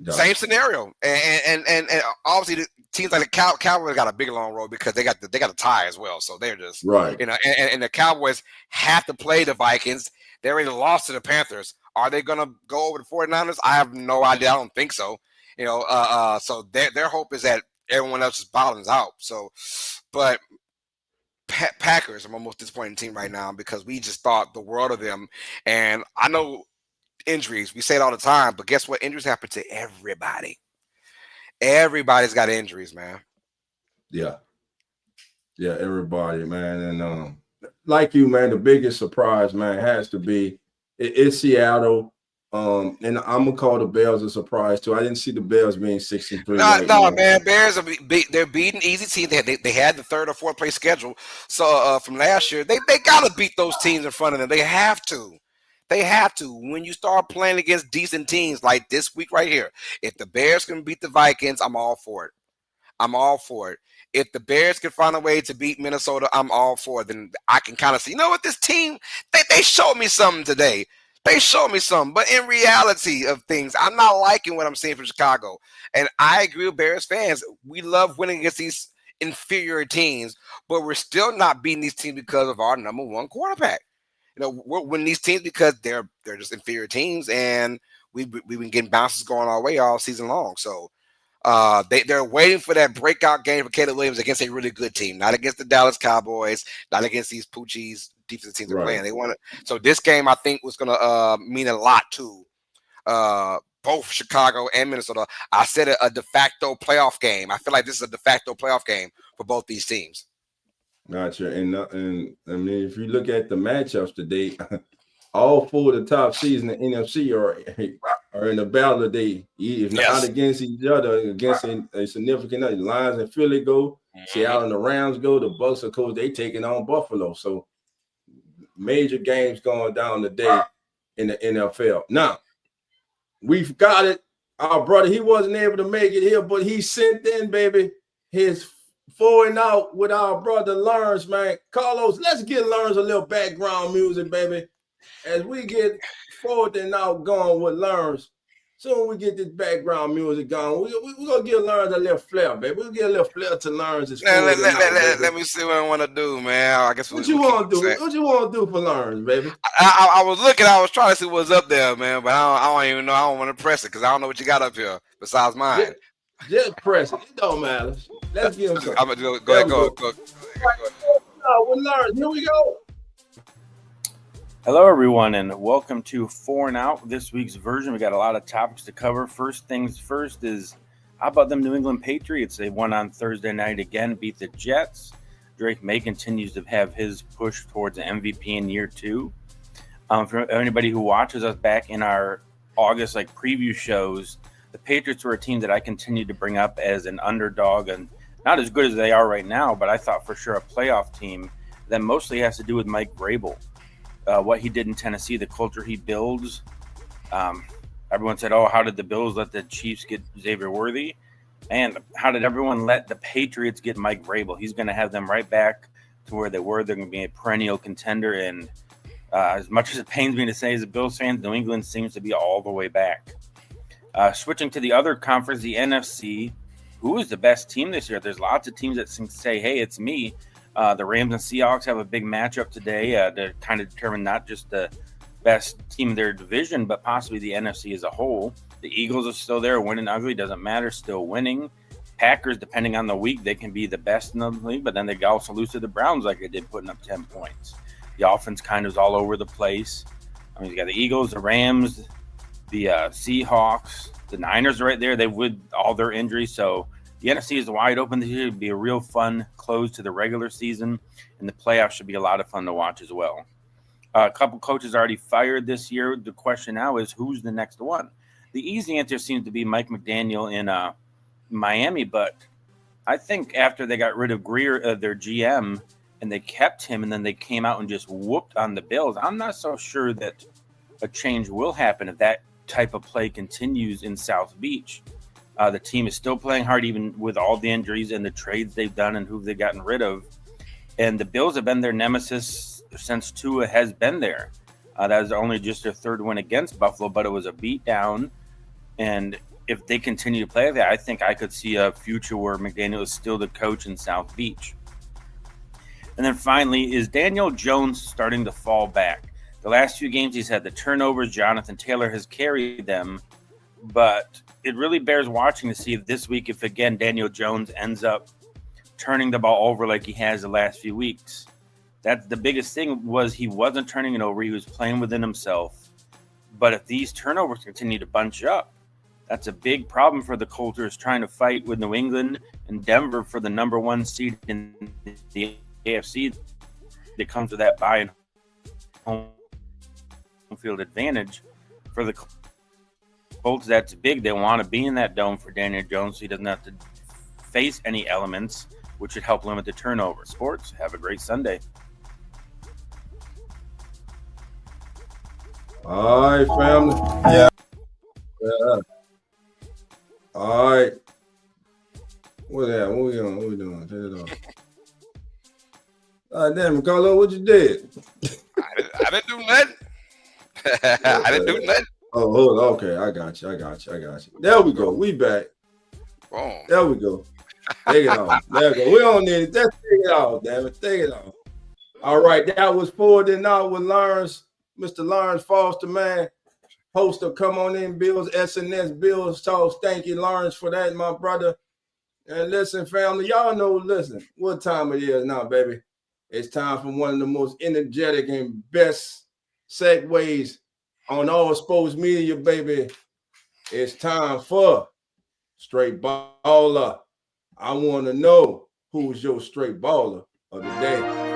Same scenario, and obviously the teams like the Cowboys got a big long road because they got the tie as well, so they're just right. And the Cowboys have to play the Vikings. They already lost to the Panthers. Are they going to go over the 49ers? I have no idea. I don't think so. So their hope is that everyone else just bottoms out. So, but Packers are my most disappointing team right now because we just thought the world of them, and I know. Injuries, we say it all the time, but guess what? Injuries happen to everybody. Everybody's got injuries, man. Yeah, everybody, man. And like you, man, the biggest surprise, man, has to be it's Seattle. And I'm gonna call the Bears a surprise too. I didn't see the Bears being 6-3. No, man. Bears they're beating easy teams. They had the third or fourth place schedule. So from last year, they gotta beat those teams in front of them. They have to. They have to. When you start playing against decent teams like this week right here, if the Bears can beat the Vikings, I'm all for it. If the Bears can find a way to beat Minnesota, I'm all for it. Then I can kind of see, this team, they showed me something today. They showed me something. But in reality of things, I'm not liking what I'm seeing from Chicago. And I agree with Bears fans. We love winning against these inferior teams, but we're still not beating these teams because of our number one quarterback. We're winning these teams because they're just inferior teams, and we've been getting bounces going our way all season long. So they're waiting for that breakout game for Caleb Williams against a really good team, not against the Dallas Cowboys, not against these Poochies defensive teams they're playing. They want to. So this game, I think, was going to mean a lot to both Chicago and Minnesota. I said a de facto playoff game. I feel like this is a de facto playoff game for both these teams. Gotcha. And I mean, if you look at the matchups today, all four of the top seeds in the NFC are in the battle today. If not against each other, against a significant other. Lions and Philly go, Seattle and the Rams go, the Bucks, of course, they taking on Buffalo. So major games going down today in the NFL. Now, we've got it. Our brother, he wasn't able to make it here, but he sent in, baby, his 4-and-out with our brother Lawrence, man. Carlos, let's get Lawrence a little background music, baby. As we get 4th-and-out going with Lawrence, soon we get this background music going. We're going to give Lawrence a little flair, baby. We'll get a little flair to Lawrence. Let me see what I want to do, man. I guess what you want to do? What you want to do for Lawrence, baby? I was looking. I was trying to see what's up there, man, but I don't even know. I don't want to press it because I don't know what you got up here besides mine. Just press it. It don't matter. Let's give him some. I'm going to go ahead. Go. With Lawrence, here we go. Hello, everyone, and welcome to 4-and-Out, this week's version. We got a lot of topics to cover. First things first is, how about them New England Patriots? They won on Thursday night again, beat the Jets. Drake May continues to have his push towards the MVP in year 2. For anybody who watches us back in our August preview shows, the Patriots were a team that I continued to bring up as an underdog, and not as good as they are right now, but I thought for sure a playoff team that mostly has to do with Mike Vrabel. What he did in Tennessee, the culture he builds. Everyone said, how did the Bills let the Chiefs get Xavier Worthy? And how did everyone let the Patriots get Mike Vrabel? He's going to have them right back to where they were. They're going to be a perennial contender. And as much as it pains me to say as a Bills fan, New England seems to be all the way back. Switching to the other conference, the NFC, who is the best team this year? There's lots of teams that say, hey, it's me. The Rams and Seahawks have a big matchup today to kind of determine not just the best team in their division, but possibly the NFC as a whole. The Eagles are still there, winning ugly, doesn't matter, still winning. Packers, depending on the week, they can be the best in the league, but then they also lose to the Browns like they did, putting up 10 points. The offense kind of is all over the place. I mean, you got the Eagles, the Rams, the Seahawks, the Niners are right there. They with all their injuries, so the NFC is wide open this year. It'll be a real fun close to the regular season, and the playoffs should be a lot of fun to watch as well. A couple coaches already fired this year. The question now is, who's the next one? The easy answer seems to be Mike McDaniel in Miami, but I think after they got rid of Greer, their GM, and they kept him, and then they came out and just whooped on the Bills, I'm not so sure that a change will happen if that type of play continues in South Beach. The team is still playing hard, even with all the injuries and the trades they've done and who they've gotten rid of. And the Bills have been their nemesis since Tua has been there. That was only just their third win against Buffalo, but it was a beatdown. And if they continue to play that, I think I could see a future where McDaniel is still the coach in South Beach. And then finally, is Daniel Jones starting to fall back? The last few games he's had the turnovers. Jonathan Taylor has carried them. But it really bears watching to see if this week, if again Daniel Jones ends up turning the ball over like he has the last few weeks. That's the biggest thing, was he wasn't turning it over. He was playing within himself. But if these turnovers continue to bunch up, that's a big problem for the Colts trying to fight with New England and Denver for the number one seed in the AFC. That comes with that bye and home field advantage for the Colts. That's big. They want to be in that dome for Daniel Jones so he doesn't have to face any elements, which should help limit the turnover. Sports, have a great Sunday. All right, family. Yeah. All right. What that? What we on? What we doing? Turn it off. Damn, Carlo, what you did? I didn't do nothing. I didn't do nothing. Oh, hold on. Okay, I got you. There we go. We back. Boom. There we go. Take it off. There we go. We don't need it. Let's take it off, damn it. Take it off. All right, that was Forward and Out with Lawrence, Mr. Lawrence Foster, man. Host of Come On In Bills, SNS Bills Talk. Thank you, Lawrence, for that, my brother. And listen, family, y'all know, listen, what time it is now, baby. It's time for one of the most energetic and best segues on all sports media, baby. It's time for Straight Baller. I want to know who's your straight baller of the day.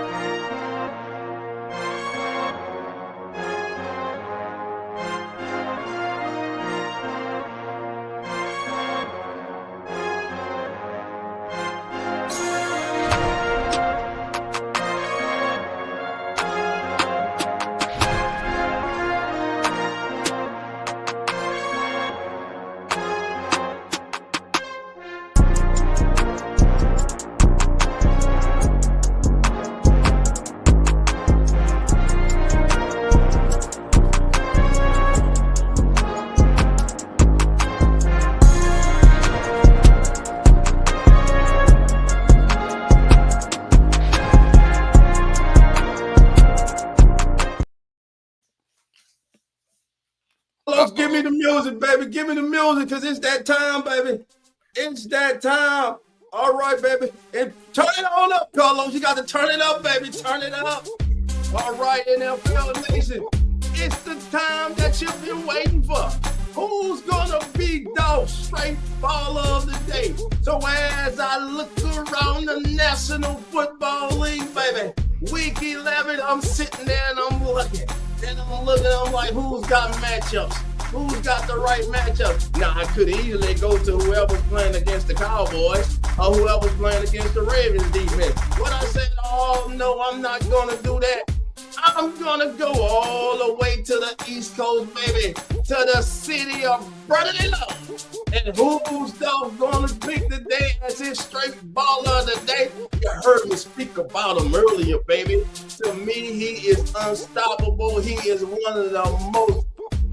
Give me the music, baby. Give me the music, because it's that time, baby. It's that time. All right, baby. And turn it on up, Carlos. You got to turn it up, baby. Turn it up. All right, NFL Nation. It's the time that you've been waiting for. Who's going to be Dolph's straight baller of the day? So as I look around the National Football League, baby, week 11, I'm sitting there and I'm looking. And I'm looking, I'm like, who's got matchups? Who's got the right matchup? Now, I could easily go to whoever's playing against the Cowboys. or whoever's playing against the Ravens defense. What I said, oh no, I'm not gonna do that. I'm gonna go all the way to the East Coast, baby, to the city of brotherly love. And who's gonna pick the day as his straight baller of the day? You heard me speak about him earlier, baby. To me, he is unstoppable. He is one of the most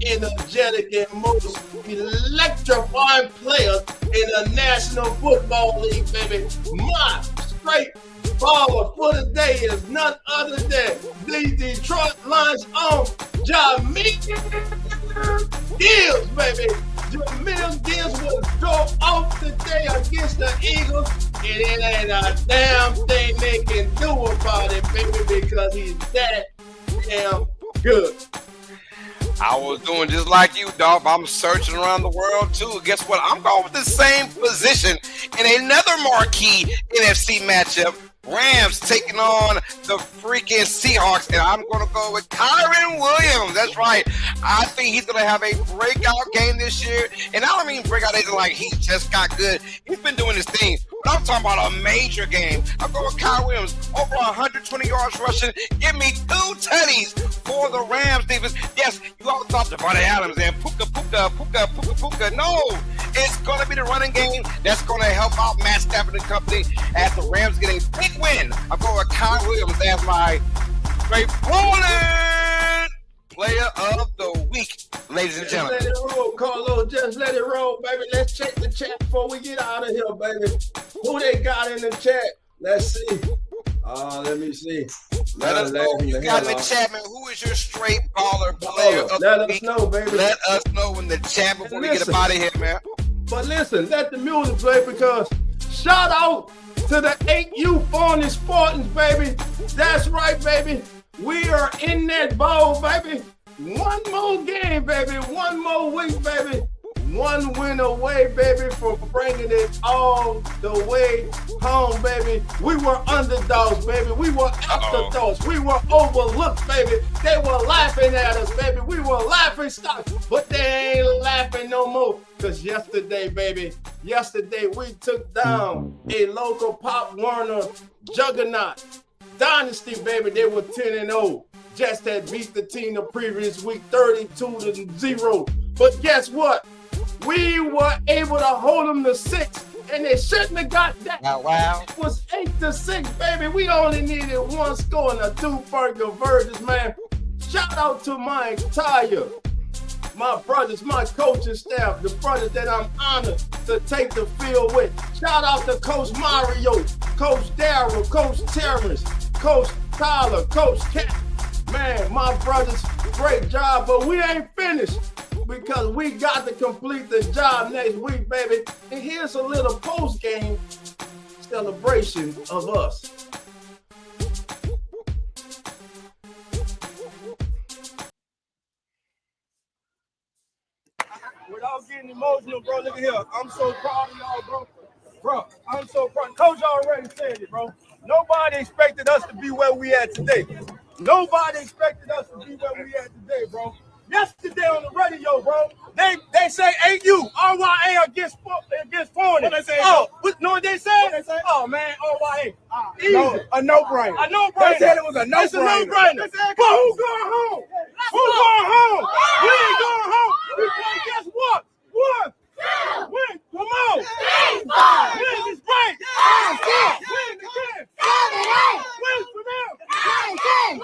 energetic and most electrifying players in the National Football League, baby. My straight baller for the day is none other than the Detroit Lions own Jameer Gibbs, baby. Jameer Gibbs will go off today against the Eagles, and it ain't a damn thing they can do about it, baby, because he's that damn good. I was doing just like you, Dolph. I'm searching around the world, too. Guess what? I'm going with the same position in another marquee NFC matchup. Rams taking on the freaking Seahawks, and I'm going to go with Kyren Williams. That's right. I think he's going to have a breakout game this year, and I don't mean breakout as like he just got good. He's been doing his thing, but I'm talking about a major game. I'm going with Kyren Williams, over 120 yards rushing. Give me 2 tutties for the Rams defense. Yes, you all thought Devontae Adams and Puka. No, it's going to be the running game that's going to help out Matt Stafford and company as the Rams get a big win. I'm going with Kyren Williams as my great bowling player of the week, ladies and gentlemen. Just let it roll, Carlos. Just let it roll, baby. Let's check the chat before we get out of here, baby. Who they got in the chat? Let's see. Let me see. Let us know who you got in the chat, man. Who is your straight baller player of the week? Let us know, baby. Let us know in the chat before we get up out of here, man. But listen, let the music play, because shout out to the 8U Forney Spartans, baby. That's right, baby. We are in that bowl, baby. One more game, baby. One more week, baby. One win away, baby, for bringing it all the way home, baby. We were underdogs, baby. We were afterthoughts. We were overlooked, baby. They were laughing at us, baby. We were laughing stock, but they ain't laughing no more. Because yesterday, baby, we took down a local Pop Warner juggernaut dynasty, baby. They were 10-0. Just had beat the team the previous week 32-0. But guess what? We were able to hold them to 6, and they shouldn't have got that. Wow. It was 8-6, baby. We only needed 1 score and a 2-point conversions, man. Shout out to my brothers, my coaching staff, the brothers that I'm honored to take the field with. Shout out to Coach Mario, Coach Darryl, Coach Terrence, Coach Tyler, Coach Cat. Man, my brothers, great job, but we ain't finished, because we got to complete the job next week, baby. And here's a little post-game celebration of us. Without getting emotional, bro, look at here. I'm so proud of y'all, bro. Bro, I'm so proud. Coach already said it, bro. Nobody expected us to be where we at today. Nobody expected us to be where we at today, bro. Yesterday on the radio, bro, they say AU, RYA against Forney. What they say? Oh, know what they say? Oh, man, RYA. Easy. No, a no-brainer. A no-brainer. They said it was a no-brainer. It's a no-brainer. But who's going home? Who's going home? We ain't going home. Because guess what? 1, 2, win. Come on. 3, 4. Win is right. 5, 6. Win again. 7, 8. Win for them. 9, 10.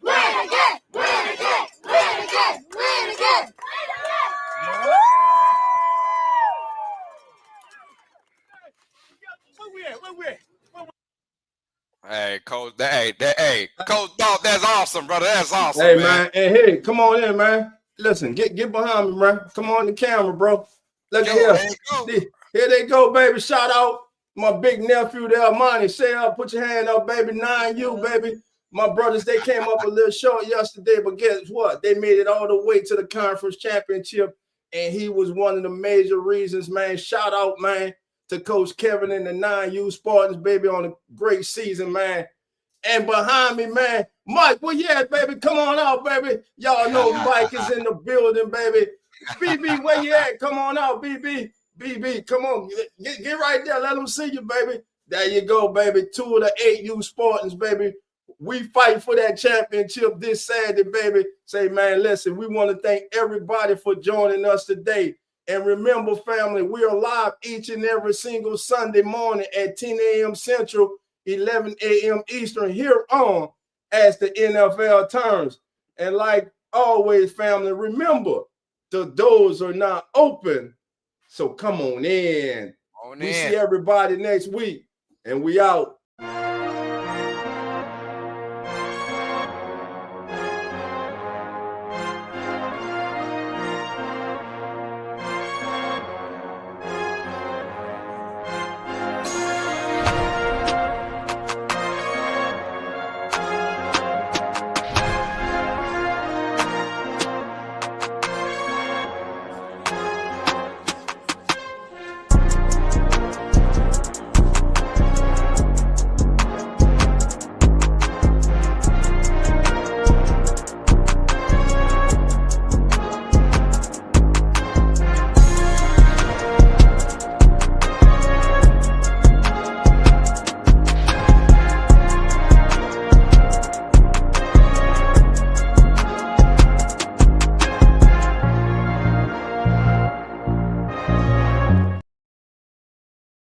Win again. Win again. Win again. Win again. Where we at? Hey, Coach. Hey, Coach Dolph, that's awesome, brother. That's awesome. Hey, man. Hey, come on in, man. Listen, get behind me, man. Come on the camera, bro. Look at here. Here they go, baby. Shout out my big nephew there, Monty. Say up, put your hand up, baby. 9U, baby. My brothers, they came up a little short yesterday, but guess what? They made it all the way to the conference championship, and he was one of the major reasons, man. Shout out, man, to Coach Kevin and the 9U Spartans, baby, on a great season, man. And behind me, man, Mike, where you at, baby? Come on out, baby. Y'all know Mike is in the building, baby. BB, where you at? Come on out, BB. BB, come on, get right there. Let them see you, baby. There you go, baby. 2 of the 8 U Spartans, baby. We fight for that championship this Saturday, baby. Say, man, listen, we want to thank everybody for joining us today. And remember, family, we are live each and every single Sunday morning at 10 a.m. Central, 11 a.m. Eastern, here on As the NFL Turns. And like always, family, remember, the doors are not open. So come on in. See everybody next week. And we out.